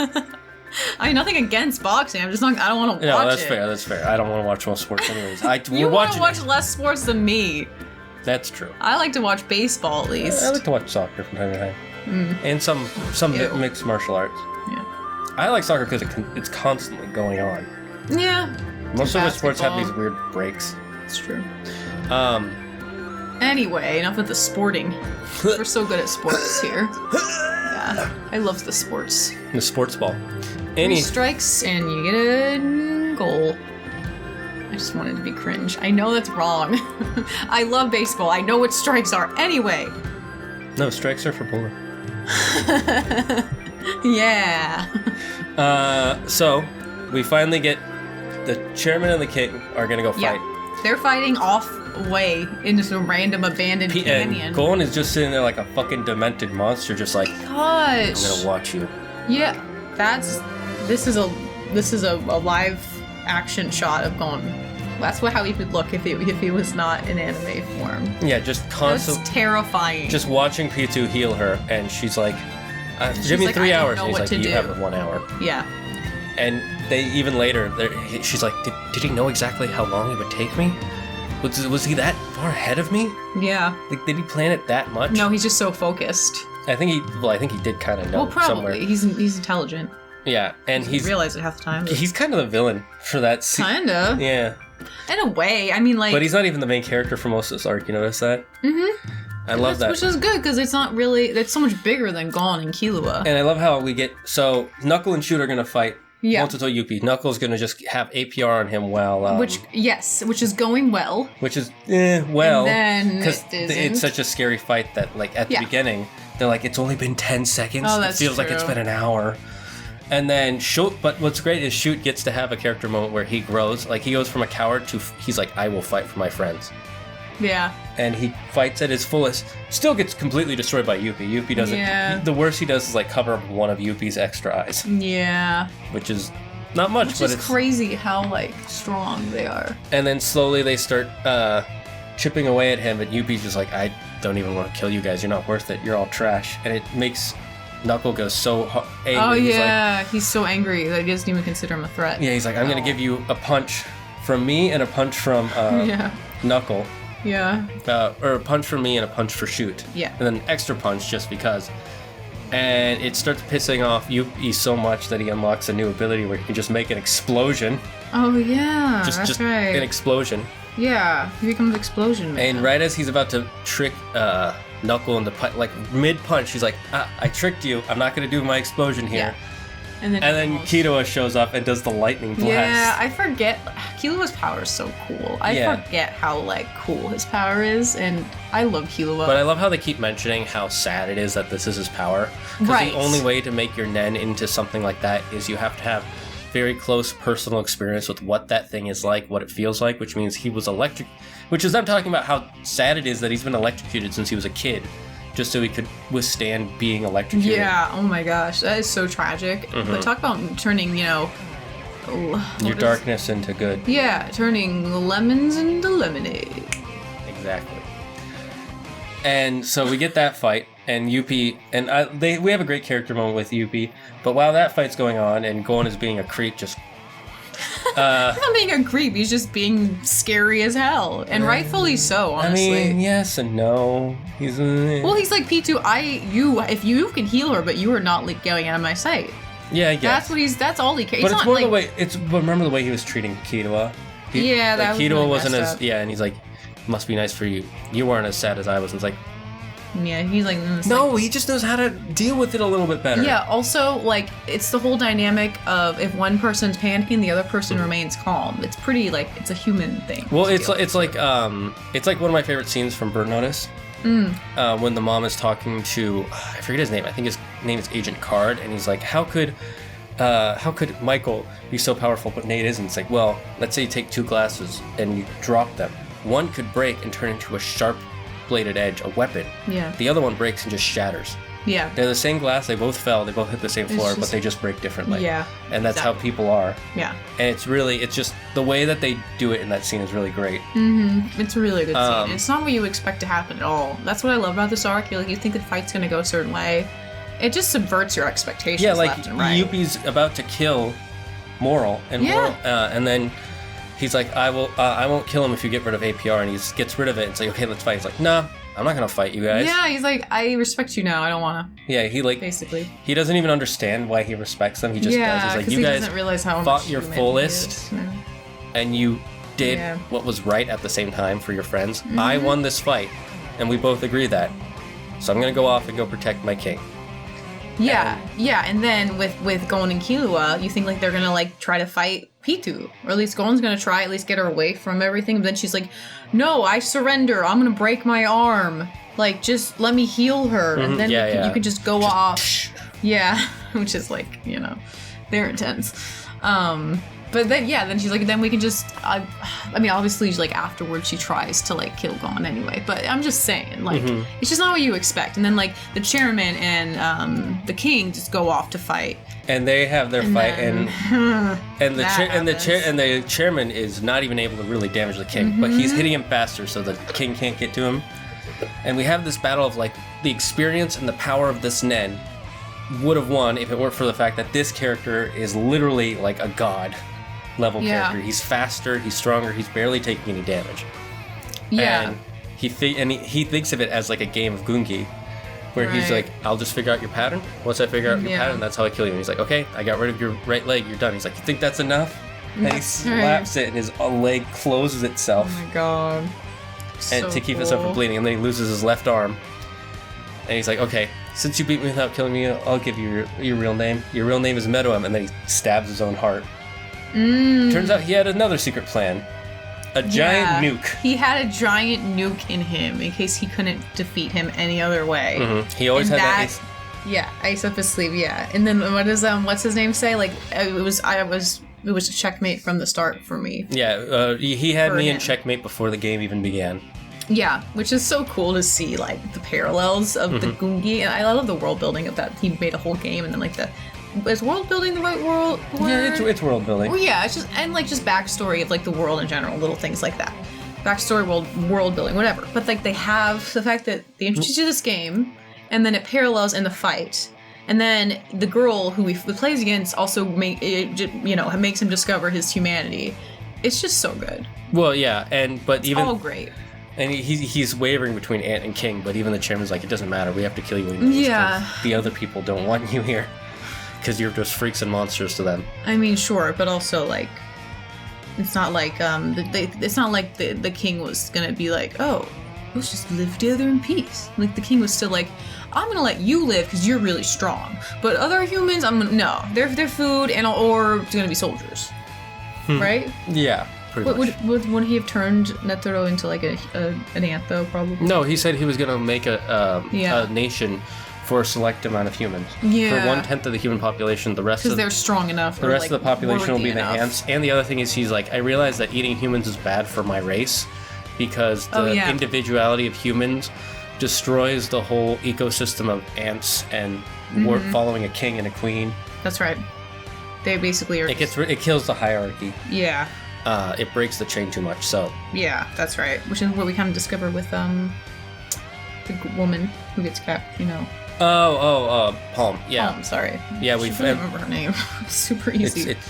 I mean, nothing against boxing. I'm just not. I don't want to watch No, that's it. fair. That's fair. I don't want to watch most sports anyways. You want to watch less sports than me. That's true. I like to watch baseball at least. I like to watch soccer from time to time, and some Ew. mixed martial arts. Yeah. I like soccer because it's constantly going on. Yeah. Most of the sports have basketball. these weird breaks. It's true. Um, Anyway, enough of the sporting. We're so good at sports here. Yeah, I love the sports. the sports ball. 3 strikes and you get a goal. I just wanted to be cringe. I know that's wrong. I love baseball. I know what strikes are. Anyway. No, strikes are for bowling. Yeah. So we finally get the chairman and the king are gonna go fight. Yeah. They're fighting off way into some random abandoned canyon. And Gon is just sitting there like a fucking demented monster, just like, I'm gonna watch you. Yeah, this is a live action shot of Gon. That's how he would look if he was not in anime form. Yeah, just constantly. That's terrifying. Just watching P2 heal her, and she's like, She's give me like, 3 I don't hours. know And he's what like, to you do. have 1 hour. Yeah. And they even later, she's like, did he know exactly how long it would take me? Was he that far ahead of me? Yeah. Like, did he plan it that much? No, he's just so focused. I think he did kind of know Well, probably. somewhere. He's intelligent. Yeah, and He realized it half the time. he's kind of the villain for that scene. Kinda. Yeah. In a way. I mean, like... But he's not even the main character for most of this arc, you notice that? Mm-hmm. I love that. Which is good, because it's not really... It's so much bigger than Gon and Killua. And I love how we get... So, Knuckle and Shoot are going to fight. Yeah. Once until Yuppie. Knuckle's going to just have APR on him while... Which is going well. Which is, well... And then because it isn't. it's such a scary fight that, like, at the beginning, they're like, it's only been 10 seconds. Oh, that's It feels like it's true. been an hour. And then Shoot... But what's great is Shoot gets to have a character moment where he grows. Like, he goes from a coward to... He's like, I will fight for my friends. Yeah. And he fights at his fullest. Still gets completely destroyed by Yuppie. Yuppie doesn't... Yeah. The worst he does is, like, cover up one of Yuppie's extra eyes. Yeah. Which is not much, Which but is it's... crazy how, like, strong they are. And then slowly they start chipping away at him, and Yuppie's just like, I don't even want to kill you guys. You're not worth it. You're all trash. And it makes Knuckle go so angry. Oh, He's yeah. He's so angry that he doesn't even consider him a threat. like, yeah, he's like, I'm going to give you a punch from me and a punch from Yeah. Knuckle. Yeah. Or a punch for me and a punch for shoot. Yeah. And then an extra punch just because. And it starts pissing off Yuppie so much that he unlocks a new ability where he can just make an explosion. Oh, yeah. Just right. an explosion. Yeah, he becomes Explosion Man. And right as he's about to trick Knuckle into like mid-punch, he's like, I tricked you. I'm not going to do my explosion here. Yeah. And then Killua shows up and does the lightning blast. Yeah, I forget. Killua's power is so cool. I forget how, like, cool his power is, and I love Killua. But I love how they keep mentioning how sad it is that this is his power. Because the only way to make your Nen into something like that is you have to have very close personal experience with what that thing is like, what it feels like, which means he was which is them talking about how sad it is that he's been electrocuted since he was a kid. Just so he could withstand being electrocuted. Yeah, oh my gosh, that is so tragic. But talk about turning, your darkness into good. Yeah, turning lemons into lemonade. Exactly. And so we get that fight, and Yuppie, and we have a great character moment with Yuppie, but while that fight's going on, and Gon is being a creep, just... He's not being a creep, he's just being scary as hell. And rightfully so, honestly. I mean, yes and no. He's like, P2, if you can heal her, but you are not going out of my sight. Yeah, I guess. That's all he cares. But it's more the way, remember the way he was treating Killua? That was Killua really wasn't messed up. and he's like, must be nice for you. You weren't as sad as I was. And it's like, yeah, he's like... No, he just knows how to deal with it a little bit better. Yeah, also, like, it's the whole dynamic of if one person's panicking, the other person remains calm. It's pretty, like, it's a human thing. Well, it's like one of my favorite scenes from Burn Notice. When the mom is talking to, I forget his name, I think his name is Agent Card, and he's like, how could Michael be so powerful but Nate isn't? It's like, well, let's say you take two glasses and you drop them. One could break and turn into a sharp bladed edge, a weapon. Yeah. The other one breaks and just shatters. Yeah. They're the same glass, they both fell, they both hit the same floor, but they just break differently. Yeah. And that's how people are. Yeah. And it's just, the way that they do it in that scene is really great. It's a really good scene. It's not what you expect to happen at all. That's what I love about this arc. You think the fight's gonna go a certain way. It just subverts your expectations left and right. Yuppie's about to kill Moral, and and then he's like, I won't kill him if you get rid of APR, and he gets rid of it and say, okay, let's fight. He's like, nah, I'm not gonna fight you guys. Yeah, he's like, I respect you now, I don't wanna. Yeah, basically. He doesn't even understand why he respects them, he just does. He's like, you guys doesn't realize how fought much your fullest, and you did what was right at the same time for your friends. I won this fight, and we both agree that. So I'm gonna go off and go protect my king. Yeah, and then with Gon and Killua, you think like they're gonna like try to fight Pitu, or at least Gon's gonna try at least get her away from everything. But then she's like, "No, I surrender. I'm gonna break my arm. Like, just let me heal her, and then you can just go off." Yeah, which is like, they're intense. But then she's like, then we can just, I mean, obviously, like, afterwards she tries to, like, kill Gon anyway, but I'm just saying, like, it's just not what you expect. And then, like, the chairman and the king just go off to fight. And they have their fight, and the chairman is not even able to really damage the king, but he's hitting him faster, so the king can't get to him. And we have this battle of, like, the experience and the power of this Nen would have won if it weren't for the fact that this character is literally, like, a god level character. He's faster, he's stronger, he's barely taking any damage. Yeah. And he thinks of it as like a game of Gungi, where he's like, I'll just figure out your pattern. Once I figure out your pattern, that's how I kill you. And he's like, okay, I got rid of your right leg, you're done. He's like, you think that's enough? And he slaps it and his leg closes itself. Oh my god. And to keep himself from bleeding, and then he loses his left arm. And he's like, okay, since you beat me without killing me, I'll give you your real name. Your real name is Medoem. And then he stabs his own heart. Turns out he had another secret plan. A giant nuke. He had a giant nuke in him in case he couldn't defeat him any other way. He always had that. Ice up his sleeve. Yeah, and then what's his name say? Like it was a checkmate from the start for me. Yeah, he had me in checkmate before the game even began. Yeah, which is so cool to see, like the parallels of the Gungi, and I love the world building of that. He made a whole game, and then like is world building the right word? Yeah, it's world building. Well, yeah, it's just and like just backstory of like the world in general, little things like that. Backstory, world building, whatever. But like they have the fact that they introduce you to this game, and then it parallels in the fight, and then the girl who he plays against also makes him discover his humanity. It's just so good. Well, yeah, but it's all great. And he's wavering between Ant and King, but even the chairman's like, it doesn't matter. We have to kill you anyways. Yeah. The other people don't want you here because you're just freaks and monsters to them. I mean, sure, but also like, it's not like the king was gonna be like, oh, let's just live together in peace. Like the king was still like, I'm gonna let you live because you're really strong, but other humans, no, they're food or it's gonna be soldiers, right? Yeah. Would he have turned Netero into like an ant though? Probably. No, he said he was gonna make a nation for a select amount of humans. Yeah. For 1/10 of the human population, the rest because they're strong enough. The rest of the population will be enough. the ants. And the other thing is, he's like, I realize that eating humans is bad for my race because the individuality of humans destroys the whole ecosystem of ants and following a king and a queen. That's right. They basically are. It kills the hierarchy. Yeah. It breaks the chain too much. So. Yeah, that's right. Which is what we kind of discover with the woman who gets capped. You know. Palm. Yeah. Palm. Sorry. Yeah, we remember her name. Super easy. It's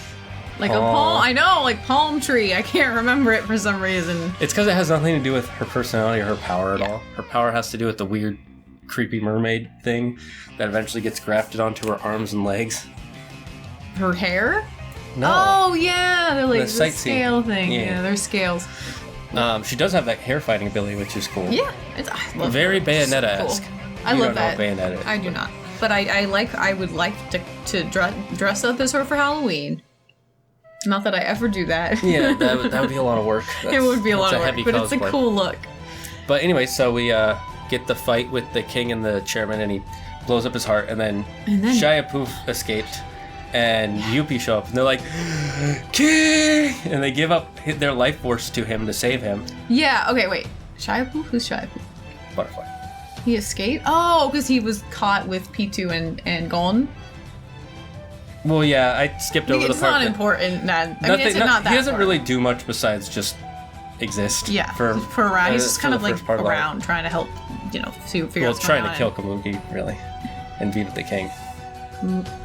like palm. A palm. I know, like palm tree. I can't remember it for some reason. It's because it has nothing to do with her personality or her power at all. Her power has to do with the weird, creepy mermaid thing that eventually gets grafted onto her arms and legs. Her hair? No. Oh yeah, they're like the scale thing. Yeah, they're scales. She does have that hair fighting ability, which is cool. Yeah, I love very Bayonetta-esque. Cool. I love that. I do not, but I would like to dress up as her for Halloween. Not that I ever do that. Yeah, that would be a lot of work. It would be a lot of work, but it's a cool look. But anyway, so we get the fight with the king and the chairman, and he blows up his heart, and then Shia Poof escaped, and Yuppie show up, and they're like, King! And they give up their life force to him to save him. Yeah. Okay. Wait. Shia Poof? Who's Shia Poof? Butterfly. He escaped? Oh, because he was caught with P2 and Gon? Well, yeah, I skipped over the part. It's not important. It's not that he doesn't really do much besides just exist. Yeah, for around. He's just kind of like around trying to help, figure out what's going on. Well, trying to kill Kamugi, really, and beat the king.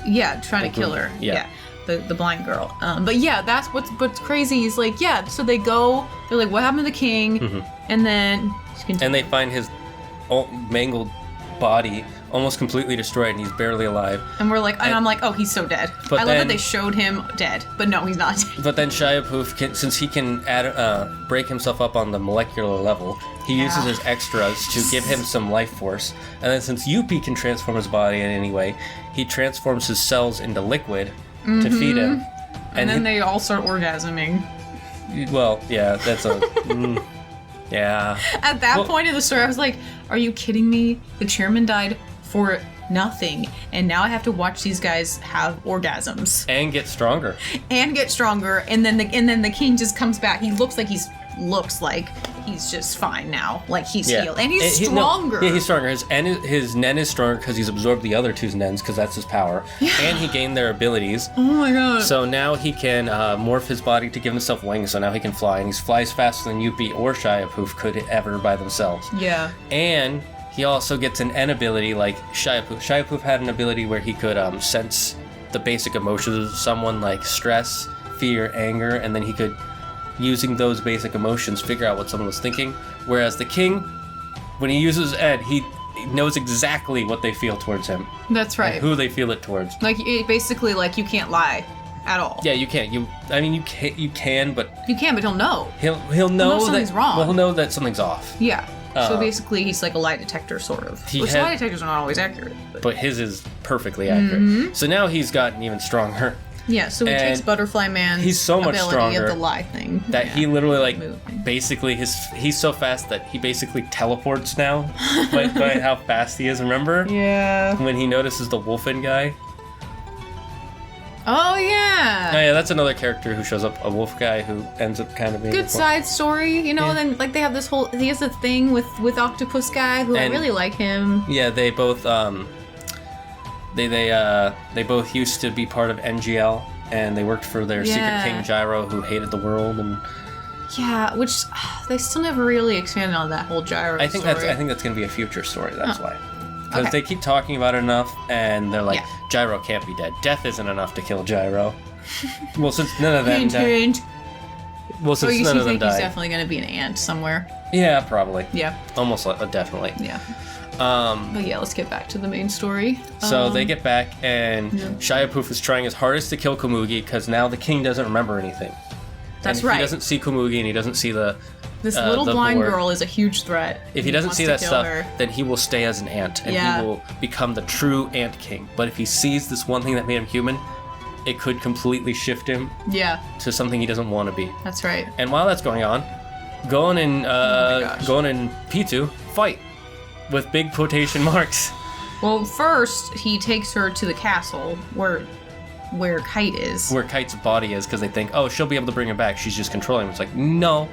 Yeah, trying to kill her. Yeah. The blind girl. But yeah, that's what's crazy is like, yeah, so they go, they're like, what happened to the king? Mm-hmm. And then... And they find his mangled body almost completely destroyed and he's barely alive. And we're like, and I'm like, oh, he's so dead. I love that they showed him dead, but no, he's not dead. But then Shia Poof, since he can break himself up on the molecular level, he uses his extras to give him some life force. And then since Yuppie can transform his body in any way, he transforms his cells into liquid to feed him. And then they all start orgasming. Well, yeah, that's a... yeah. At that point in the story, I was like, are you kidding me? The chairman died for nothing, and now I have to watch these guys have orgasms. And get stronger. And then the king just comes back. He looks like he's just fine now. Like he's healed. And he's stronger. He's stronger. His nen is stronger because he's absorbed the other two's nens because that's his power. Yeah. And he gained their abilities. Oh my god. So now he can morph his body to give himself wings, so now he can fly. And he flies faster than Yuppie or Shia Poof could ever by themselves. Yeah. And he also gets an N ability like Shia Poof. Shia Poof had an ability where he could sense the basic emotions of someone like stress, fear, anger, and then he could, using those basic emotions, figure out what someone was thinking. Whereas the king, when he uses Ed, he knows exactly what they feel towards him. That's right. And who they feel it towards. Like, basically, like, you can't lie at all. Yeah, you can't. You can, but... You can, but he'll know. He'll know something's wrong. Well, he'll know that something's off. Yeah. So basically, he's like a lie detector, sort of. Lie detectors are not always accurate. But his is perfectly accurate. Mm-hmm. So now he's gotten even stronger. Yeah, so he takes Butterfly Man's he's so much stronger of the lie thing. That he literally, basically, he's so fast that he basically teleports now by how fast he is, remember? Yeah. When he notices the Wolfen guy. Oh, yeah. Oh, yeah, that's another character who shows up, a wolf guy who ends up kind of being... Good side story, then, they have this whole... He has a thing with Octopus guy, who I really like him. Yeah, they both, They both used to be part of NGL, and they worked for their secret king Gyro, who hated the world, and... Yeah, which they still never really expanded on that whole Gyro story. I think that's going to be a future story, that's why. Because they keep talking about it enough, and they're like, Gyro can't be dead. Death isn't enough to kill Gyro. Well, since none of them died... Well, since none of them died... he's definitely going to be an ant somewhere? Yeah, probably. Yeah. Almost definitely. Yeah. But yeah, let's get back to the main story. So they get back, and Shia Poof is trying his hardest to kill Komugi because now the king doesn't remember anything. That's and right. He doesn't see Komugi, and he doesn't see this little the blind boar. girl is a huge threat. If he doesn't see that stuff, then he will stay as an ant, and he will become the true ant king. But if he sees this one thing that made him human, it could completely shift him to something he doesn't want to be. That's right. And while that's going on, Gon and Pitou fight with big quotation marks. Well, first he takes her to the castle where Kite is. Where Kite's body is, because they think, oh, she'll be able to bring him back. She's just controlling him. It's like, no,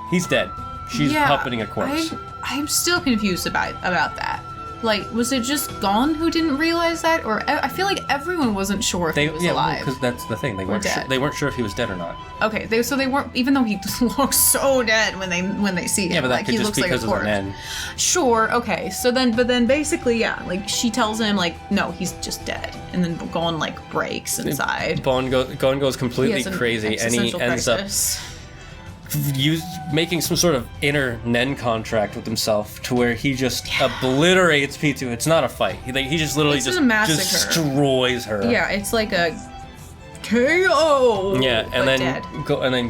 he's dead. She's puppeting a corpse. I'm still confused about that. Like, was it just Gon who didn't realize that, or I feel like everyone wasn't sure if he was alive? Because that's the thing. They weren't sure if he was dead or not. Okay, so they weren't, even though he looks so dead when they see him. Yeah, but that like, could he just looks be like because a of the corpse. men. Sure. Okay. So then basically, like she tells him like, no, he's just dead, and then Gon like breaks inside. Gon goes completely crazy, and he ends up making some sort of inner Nen contract with himself to where he just obliterates Pitou. It's not a fight. He just literally just destroys her. Yeah, it's like a KO. Yeah, and then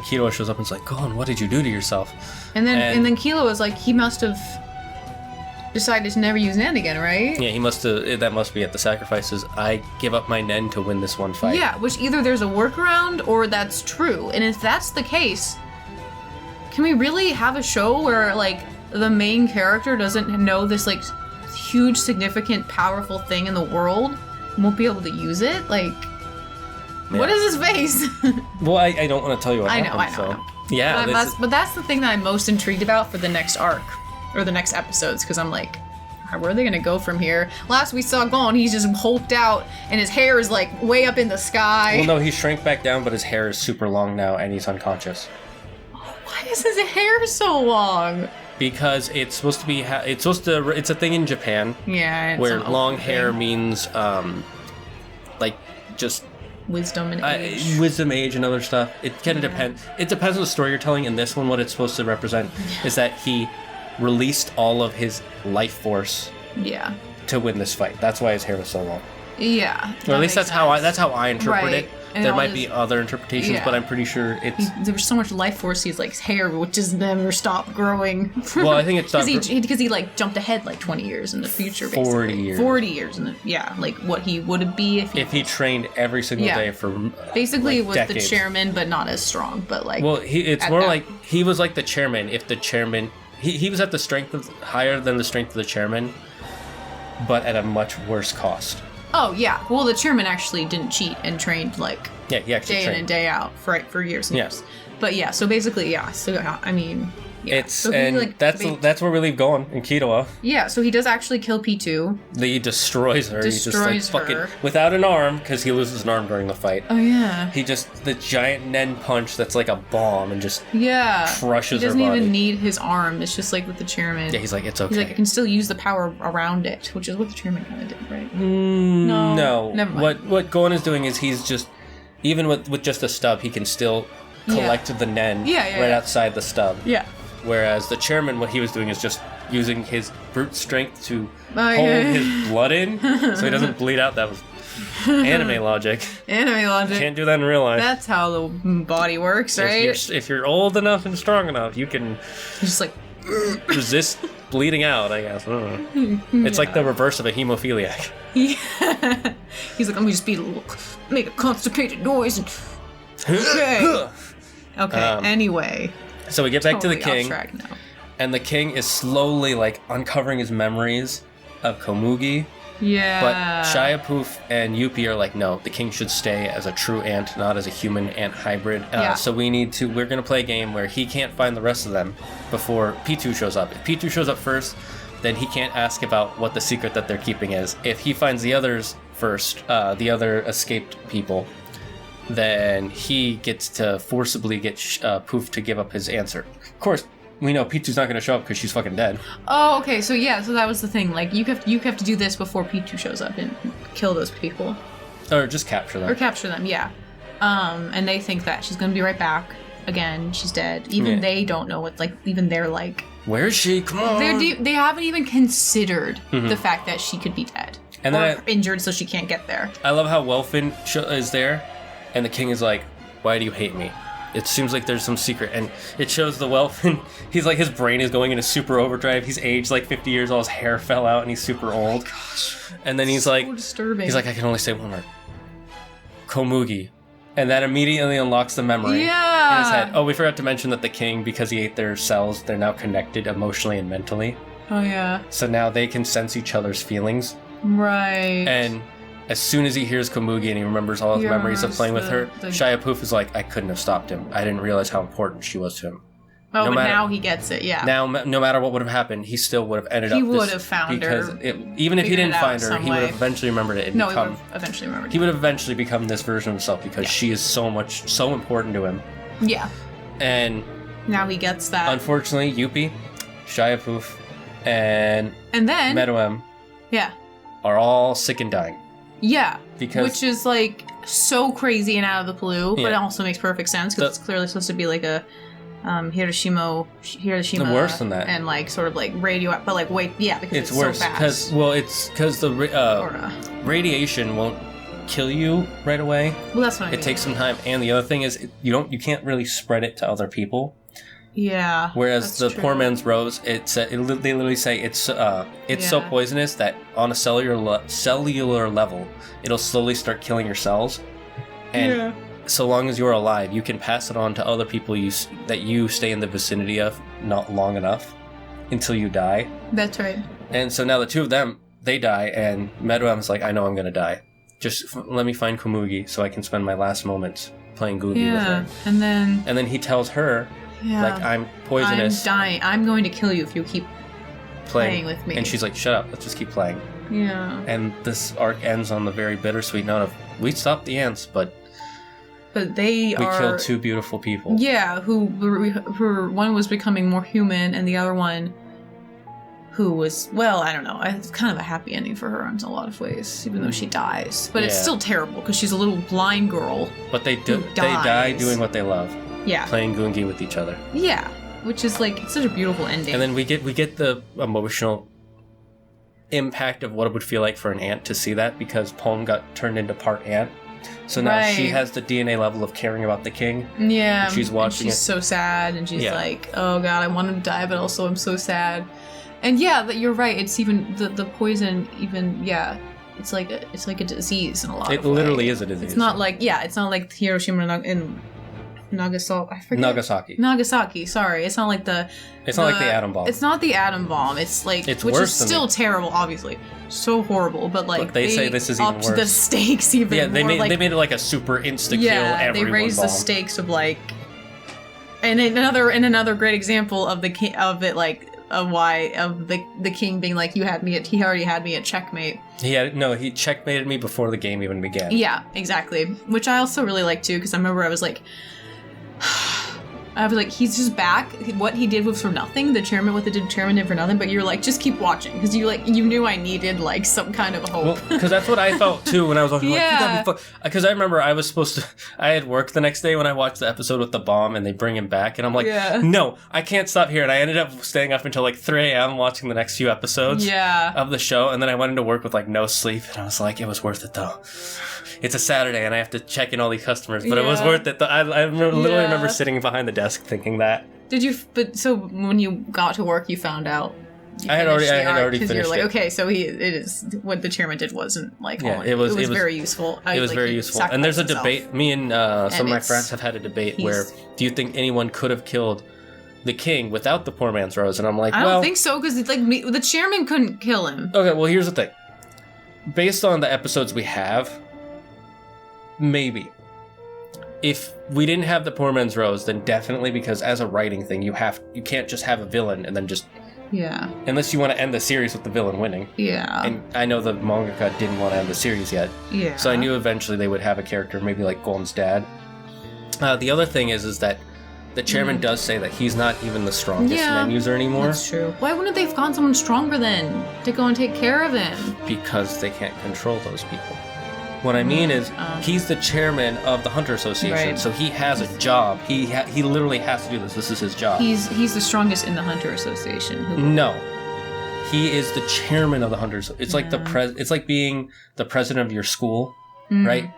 Killua shows up and is like, Gon, what did you do to yourself? And then Killua was like, he must have decided to never use Nen again, right? Yeah, he must have. That must be at the sacrifices. I give up my Nen to win this one fight. Yeah, which either there's a workaround or that's true. And if that's the case, can we really have a show where like the main character doesn't know this like huge, significant, powerful thing in the world, and won't be able to use it? Like, what is his face? Well, I don't want to tell you what happened. I know. Yeah, but that's the thing that I'm most intrigued about for the next arc or the next episodes, because I'm like, where are they gonna go from here? Last we saw Gon, he's just hulked out, and his hair is like way up in the sky. Well, no, he shrank back down, but his hair is super long now, and he's unconscious. Why is his hair so long? Because it's supposed to be. It's a thing in Japan. Yeah. Where long hair means, like, just wisdom and age. Wisdom, age, and other stuff. It kind of depends. It depends on the story you're telling. In this one, what it's supposed to represent is that he released all of his life force. Yeah. To win this fight. That's why his hair was so long. Yeah. Or at least that's how I interpret it. And there might be other interpretations, but I'm pretty sure it's... There was so much life force, his like hair, which just never stopped growing. Well, I think it stopped... Because he like jumped ahead like 20 years in the future, basically. 40 years. 40 years in the... Yeah, like what he would be if he trained every single day for basically like was decades. The chairman, but not as strong, but like... Well, it's more like he was like the chairman if the chairman... He was at the strength of... higher than the strength of the chairman, but at a much worse cost. Oh, yeah. Well, the chairman actually didn't cheat and trained, like, he actually day in and day out for years and years. But yeah, so basically, So, I mean, yeah. That's where we leave Gon and Killua. Yeah, so he does actually kill Pitou. He destroys her. He just, like, fucking... Without an arm, because he loses an arm during the fight. Oh, yeah. He just... The giant Nen punch that's like a bomb and just... crushes her body. He doesn't even need his arm. It's just like with the chairman. Yeah, he's like, it's okay. He's like, I can still use the power around it, which is what the chairman kind of did, right? No. Never mind. What Gon is doing is he's just... Even with just a stub, he can still collect the Nen outside the stub. Yeah. Whereas the chairman, what he was doing is just using his brute strength to hold his blood in so he doesn't bleed out. That was anime logic. Anime logic. Can't do that in real life. That's how the body works, right? If you're old enough and strong enough, you can just like resist bleeding out, I guess. I don't know. It's like the reverse of a hemophiliac. Yeah. He's like, let me just make a constipated noise and... Okay, anyway. So we get back to the Totally king, off track now. and the king is slowly, like, uncovering his memories of Komugi. Yeah. But Shia Poof and Yuppie are like, no, the king should stay as a true ant, not as a human ant hybrid. So we're going to play a game where he can't find the rest of them before Pitou shows up. If Pitou shows up first, then he can't ask about what the secret that they're keeping is. If he finds the others first, the other escaped people, then he gets to forcibly get Poof to give up his answer. Of course, we know Pitou's not going to show up because she's fucking dead. Oh, okay. So that was the thing. Like, you have to do this before Pitou shows up and kill those people. Or just capture them. Yeah. And they think that she's going to be right back. again, she's dead. Even they don't know what, like, even they're like... Where is she? Come on! They haven't even considered the fact that she could be dead. And or injured so she can't get there. I love how Welfin is there, and the king is like, why do you hate me? It seems like there's some secret, and it shows the Welfin, he's like, his brain is going into super overdrive, he's aged like 50 years, all his hair fell out, and he's super old. Oh gosh. And then he's so like, disturbing. He's like, I can only say one word. Komugi. And that immediately unlocks the memory in his head. Oh, we forgot to mention that the king, because he ate their cells, they're now connected emotionally and mentally. Oh yeah. So now they can sense each other's feelings. Right. And as soon as he hears Komugi and he remembers all his memories of playing with her, Shia Poof is like, I couldn't have stopped him. I didn't realize how important she was to him. Oh, but now he gets it, yeah. Now, no matter what would have happened, he still would have ended up. He would have found her. Even if he didn't find her, he would have eventually remembered it. He would have eventually remembered it. He would have eventually become this version of himself because she is so important to him. Yeah. And now he gets that. Unfortunately, Yuppie, Shia Poof, and then Meruem, are all sick and dying. Yeah, which is like so crazy and out of the blue, but it also makes perfect sense because it's clearly supposed to be like a Hiroshima, worse than that, and like sort of like radio, but like wait, because it's worse so fast. Because the radiation won't kill you right away. Well, that's what I mean. It takes some time, and the other thing is you can't really spread it to other people. Yeah. Whereas the poor man's rose, they literally say it's so poisonous that on a cellular level, it'll slowly start killing your cells, and so long as you're alive, you can pass it on to other people that you stay in the vicinity of not long enough until you die. That's right. And so now the two of them, they die, and Meruem's like, I know I'm gonna die. Just let me find Komugi so I can spend my last moments playing Googie with her. And then he tells her. Like, I'm poisonous. I'm dying. I'm going to kill you if you keep playing with me. And she's like, shut up. Let's just keep playing. Yeah. And this arc ends on the very bittersweet note of, we stopped the ants, but we killed two beautiful people. Yeah, who one was becoming more human, and the other one who was, well, I don't know. It's kind of a happy ending for her in a lot of ways, even though she dies. But it's still terrible because she's a little blind girl. But they die doing what they love. Yeah. Playing Goongi with each other. Yeah. Which is like, it's such a beautiful ending. And then we get the emotional impact of what it would feel like for an ant to see that, because Pon got turned into part ant. So now she has the DNA level of caring about the king. Yeah. And she's watching she's so sad, and she's like, oh god, I want him to die, but also I'm so sad. And you're right, it's even, the poison even, it's like a disease in a lot of ways. It literally is a disease. It's not like Hiroshima and Nagasaki. I forget. Nagasaki. Sorry, it's not like the. It's not like the atom bomb. It's not the atom bomb. It's like which is still terrible, obviously, so horrible. But like they say this is even worse. The stakes even. Yeah, they made it like a super insta kill. Yeah, they raised the stakes of like. And another great example of the king being like, he already had me at checkmate. He checkmated me before the game even began. Yeah, exactly. Which I also really like too, because I remember I was like, he's just back. What he did was for nothing. The chairman did for nothing. But you're like, just keep watching, because you knew I needed like some kind of hope. Well, because that's what I felt too when I was watching. Because I remember I had work the next day when I watched the episode with the bomb and they bring him back, and I'm like, no, I can't stop here. And I ended up staying up until like 3 a.m. watching the next few episodes of the show, and then I went into work with like no sleep, and I was like, it was worth it though. It's a Saturday and I have to check in all these customers, but it was worth it. I literally remember sitting behind the desk thinking that. Did you? But so when you got to work, you found out. I had already finished. Because you're like, okay, so it is what the chairman did wasn't like. It was very useful. It was very useful. And there's a debate. Me and some of my friends have had a debate where, do you think anyone could have killed the king without the poor man's rose? And I'm like, I don't think so, because the chairman couldn't kill him. Okay, well here's the thing. Based on the episodes we have. Maybe. If we didn't have the poor man's rose, then definitely, because as a writing thing, you can't just have a villain and then just unless you want to end the series with the villain winning. Yeah. And I know the mangaka didn't want to end the series yet. Yeah. So I knew eventually they would have a character, maybe like Gon's dad. The other thing is that the chairman does say that he's not even the strongest men user anymore. That's true. Why wouldn't they have gone someone stronger then to go and take care of him? Because they can't control those people. What I mean is, he's the chairman of the Hunter Association, Right. so he has a job. He literally has to do this. This is his job. He's the strongest in the Hunter Association. No, he is the chairman of the Hunter. It's like It's like being the president of your school, right?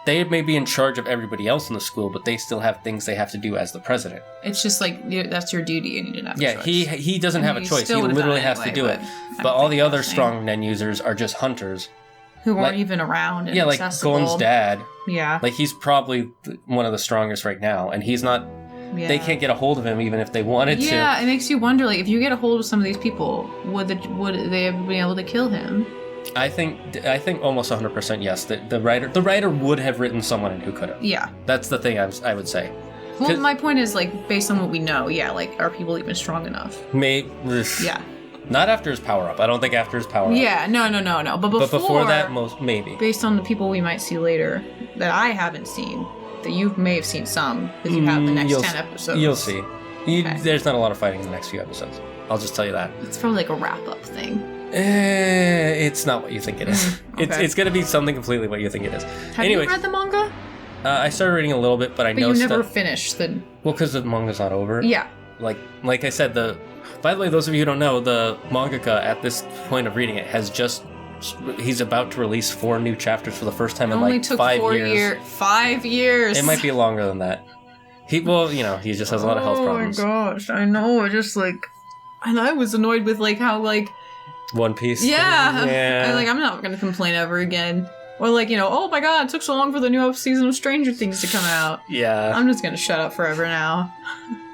They may be in charge of everybody else in the school, but they still have things they have to do as the president. It's just like that's your duty, and you didn't have a choice. He doesn't have a choice. He literally has to do it. But all the other strong Nen users are just hunters. Who aren't even around and accessible. Like Gon's dad. Yeah. Like, he's probably one of the strongest right now, and he's not... Yeah. They can't get a hold of him even if they wanted to. Yeah, it makes you wonder, like, if you get a hold of some of these people, would they have been able to kill him? I think almost 100% yes. The writer would have written someone in who could have. Yeah. That's the thing I would say. Well, my point is, like, based on what we know, yeah, like, are people even strong enough? Yeah. Not after his power-up. I don't think after his power-up. Yeah, no. But before that, maybe. Based on the people we might see later that I haven't seen, that you may have seen some, because you have the next 10 episodes. You'll see. There's not a lot of fighting in the next few episodes. I'll just tell you that. It's probably like a wrap-up thing. It's not what you think it is. Okay. It's going to be something completely what you think it is. Have you read the manga? I started reading a little bit, but you never finished the... Well, because the manga's not over. Yeah. Like I said, by the way, those of you who don't know, the mangaka at this point of reading it has he's about to release 4 new chapters for the first time in like 5 years. 5 years. It might be longer than that. He just has a lot of health problems. Oh my gosh, I know. And I was annoyed with like how like One Piece. Yeah. I'm not gonna complain ever again. Or like, oh my god, it took so long for the new season of Stranger Things to come out. Yeah. I'm just gonna shut up forever now.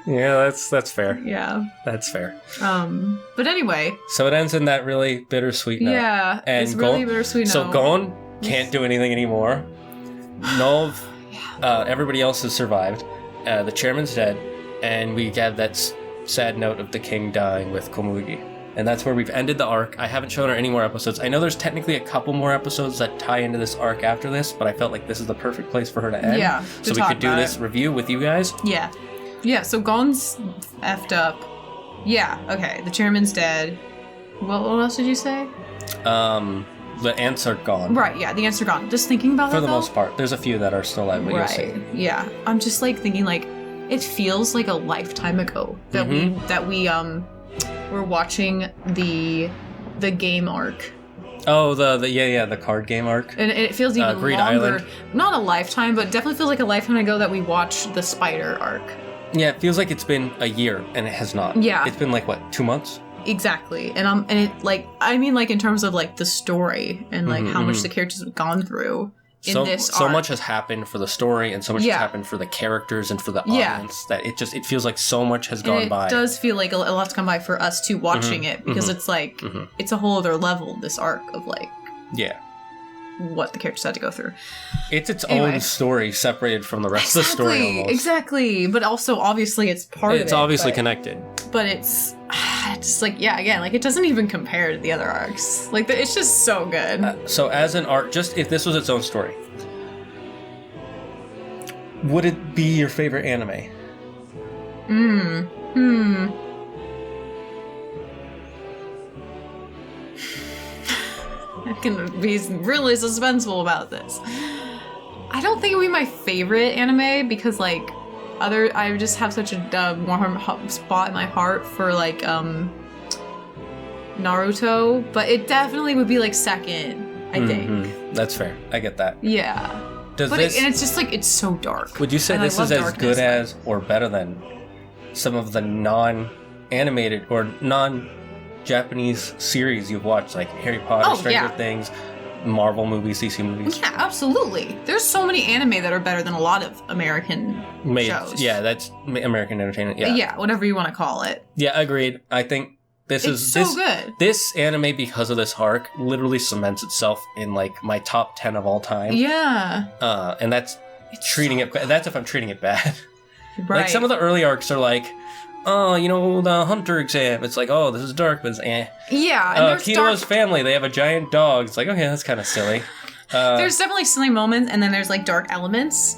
Yeah, that's fair. Yeah. That's fair. But anyway. So it ends in that really bittersweet note. Yeah, and it's really bittersweet note. So Gon can't do anything anymore. Nov, everybody else has survived. The chairman's dead. And we have that sad note of the king dying with Komugi. And that's where we've ended the arc. I haven't shown her any more episodes. I know there's technically a couple more episodes that tie into this arc after this, but I felt like this is the perfect place for her to end. Yeah, so we could do this review with you guys. Yeah. Yeah, so Gon's effed up. Yeah, okay. The chairman's dead. What else did you say? The ants are gone. Right, yeah, the ants are gone. Just thinking about that, for the most part. There's a few that are still alive, but you'll see. Yeah. I'm just like thinking like it feels like a lifetime ago that we were watching the game arc. Oh, the card game arc. And it feels even Greed longer. Island. Not a lifetime, but definitely feels like a lifetime ago that we watched the spider arc. Yeah, it feels like it's been a year, and it has not. Yeah. It's been like, what, 2 months? Exactly. And it like, I mean like in terms of like the story and like how much the characters have gone through in this arc. So much has happened for the story and so much has happened for the characters and for the audience that it feels like so much has gone by. It does feel like a lot's gone by for us too watching it because it's like, it's a whole other level, this arc of like... Yeah. What the characters had to go through. It's its own story separated from the rest of the story almost. Exactly. But also obviously it's part of it. It's obviously connected. But it's like, yeah, again, like it doesn't even compare to the other arcs. Like it's just so good. So as an arc, just if this was its own story, would it be your favorite anime? I can be really suspenseful about this. I don't think it would be my favorite anime because like I just have such a warm spot in my heart for like Naruto, but it definitely would be like second, I think. That's fair. I get that. Yeah. And it's just like it's so dark. Would you say this is as good as or better than some of the non-animated or non-Japanese series you've watched, like Harry Potter, Stranger Things, Marvel movies, DC movies? Yeah, absolutely. There's so many anime that are better than a lot of American shows. Yeah, that's American entertainment. Yeah. Yeah, whatever you want to call it. Yeah, agreed. I think it's so good. This anime, because of this arc, literally cements itself in like my top 10 of all time. Yeah. And that's that's if I'm treating it bad. Right. Like some of the early arcs are like, oh, the hunter exam. It's like, oh, this is dark, but it's eh. Yeah. And Killua's family, they have a giant dog. It's like, okay, that's kind of silly. There's definitely silly moments, and then there's like dark elements,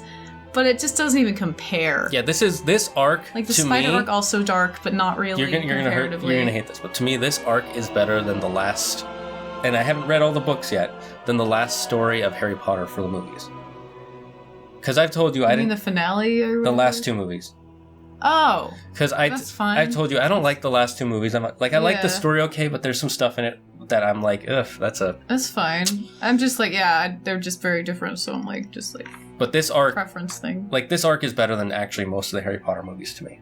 but it just doesn't even compare. Yeah, this arc. Like the spider arc, also dark, but not really. You're gonna hate this, but to me, this arc is better than the last. And I haven't read all the books yet, than the last story of Harry Potter for the movies. Because I've told you I mean the finale or the last 2 movies. Oh. Because that's fine. I told you I don't like the last 2 movies. I like the story okay, but there's some stuff in it that I'm like, ugh, that's fine. I'm just like, yeah, they're just very different, so I'm like, just like. But this arc, preference thing. Like this arc is better than actually most of the Harry Potter movies to me.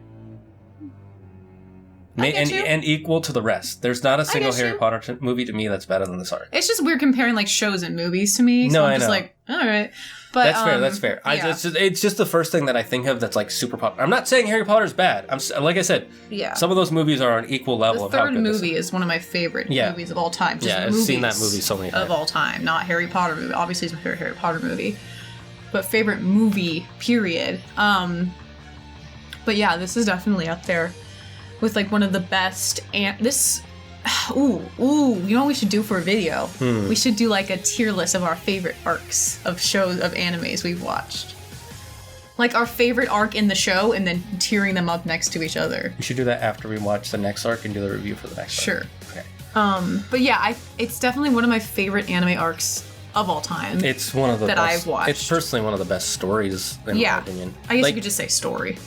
And equal to the rest. There's not a single Harry Potter movie to me that's better than this arc. It's just weird comparing like shows and movies to me. So I'm just like, all right. But that's fair. Yeah. It's just the first thing that I think of that's like super popular. I'm not saying Harry Potter's bad. Like I said, some of those movies are on equal level. The third movie is one of my favorite movies of all time. Just I've seen that movie so many times. Of all time, not Harry Potter movie. Obviously, it's my favorite Harry Potter movie, but favorite movie period. But yeah, this is definitely up there with like one of the best. And this. Ooh, you know what we should do for a video? We should do like a tier list of our favorite arcs of shows, of animes we've watched. Like our favorite arc in the show and then tiering them up next to each other. We should do that after we watch the next arc and do the review for the next arc. Okay. But yeah, it's definitely one of my favorite anime arcs of all time. It's one of the that best, I've watched. It's personally one of the best stories in my opinion. I guess you could just say story.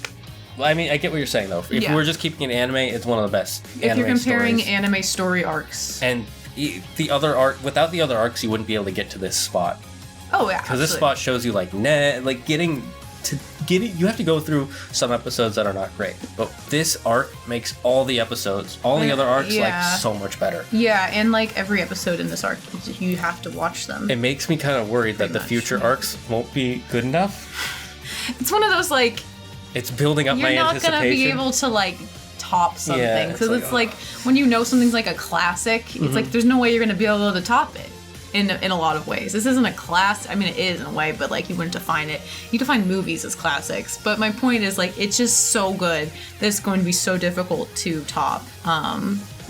Well, I mean, I get what you're saying, though. If we're just keeping it anime, it's one of the best anime stories. If you're comparing anime story arcs. And the other arc, without the other arcs, you wouldn't be able to get to this spot. Oh, yeah. Because this spot shows you, like, getting, you have to go through some episodes that are not great. But this arc makes all the episodes, all the other arcs, like, so much better. Yeah, and, like, every episode in this arc, you have to watch them. It makes me kind of worried that the future arcs won't be good enough. It's one of those, like... It's building up my anticipation. You're not going to be able to, like, top something. Because it's like, when you know something's like a classic, it's like there's no way you're going to be able to top it in a lot of ways. This isn't a class. I mean, it is in a way, but, like, you wouldn't define it. You define movies as classics. But my point is, like, it's just so good that it's going to be so difficult to top. I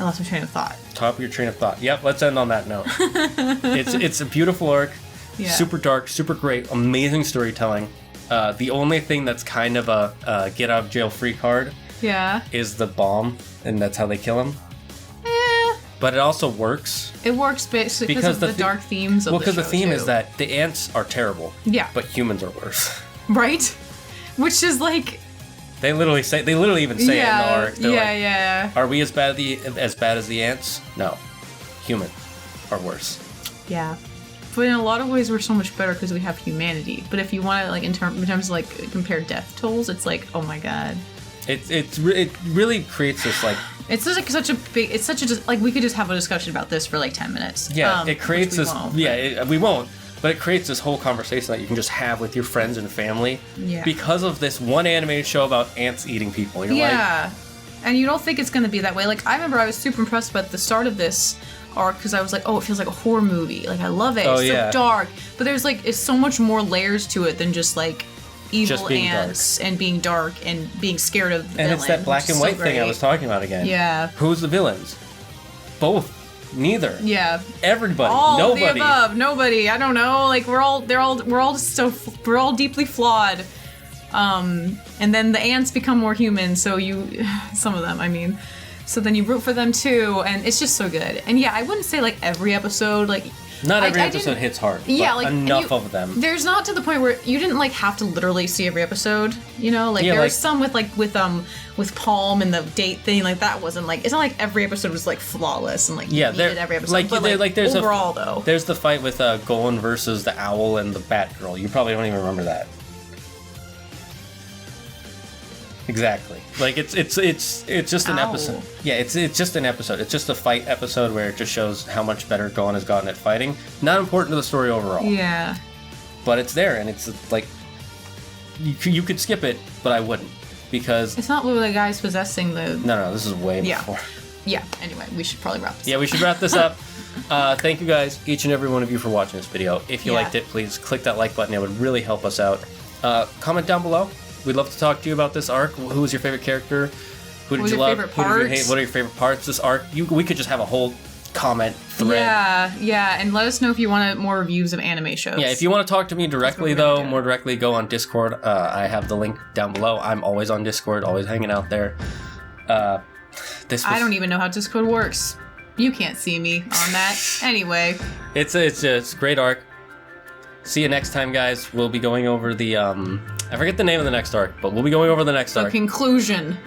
lost my train of thought. Top your train of thought. Yep, let's end on that note. It's a beautiful arc. Yeah. Super dark, super great, amazing storytelling. The only thing that's kind of a get out of jail free card is the bomb, and that's how they kill him. But it also works. It works basically because of the dark themes of the show. Well, because the theme is that the ants are terrible. Yeah. But humans are worse. Right? Which is like... They literally even say it in the arc. Yeah. Are we as bad as the ants? No. Human are worse. Yeah. But in a lot of ways, we're so much better because we have humanity. But if you want to, like, in terms of, like, compare death tolls, it's like, oh my god. It really creates this, like... It's just, like, such a, like, we could just have a discussion about this for, like, 10 minutes. Yeah, it creates this... We won't. But it creates this whole conversation that you can just have with your friends and family. Yeah. Because of this one animated show about ants eating people. You're like... And you don't think it's going to be that way. Like, I remember I was super impressed by the start of this arc because I was like, oh, it feels like a horror movie. Like, I love it. It's so dark. But there's, like, it's so much more layers to it than just, like, evil ants and being dark and being scared of the villain. And it's that black and white thing I was talking about again. Yeah. Who's the villains? Both. Neither. Yeah. Everybody. All Nobody. The above. Nobody. I don't know. Like, we're all deeply flawed. And then the ants become more human, so some of them, I mean. So then you root for them too, and it's just so good. And yeah, I wouldn't say like every episode, like... Not every episode hits hard, yeah, but like, enough of them. There's not to the point where you didn't like have to literally see every episode, you know? Like there was some with Palm and the date thing, like that wasn't like... It's not like every episode was like flawless and like you needed every episode. Like there's overall though. There's the fight with Gon versus the owl and the Batgirl. You probably don't even remember that. Exactly. Like it's just an episode. Yeah, it's just an episode. It's just a fight episode where it just shows how much better Gon has gotten at fighting. Not important to the story overall. Yeah. But it's there, and it's like you could skip it, but I wouldn't because it's not where the guy's possessing the. No, this is way before. Yeah. Anyway, we should probably wrap this up. Yeah, we should wrap this up. Thank you guys, each and every one of you, for watching this video. If you liked it, please click that like button. It would really help us out. Comment down below. We'd love to talk to you about this arc. Who was your favorite character? Who did you love? Who did you hate? What are your favorite parts? This arc. We could just have a whole comment thread. Yeah, and let us know if you want more reviews of anime shows. Yeah, if you want to talk to me directly, though, more directly, go on Discord. I have the link down below. I'm always on Discord, always hanging out there. I don't even know how Discord works. You can't see me on that. Anyway. It's a great arc. See you next time, guys. We'll be going over the I forget the name of the next arc, but we'll be going over the next arc. The conclusion.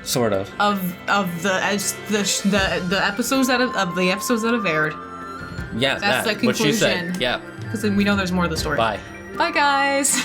Sort of. Of the episodes that have aired. Yeah, that's the conclusion. What she said. Yeah. Because we know there's more of the story. Bye. Bye, guys.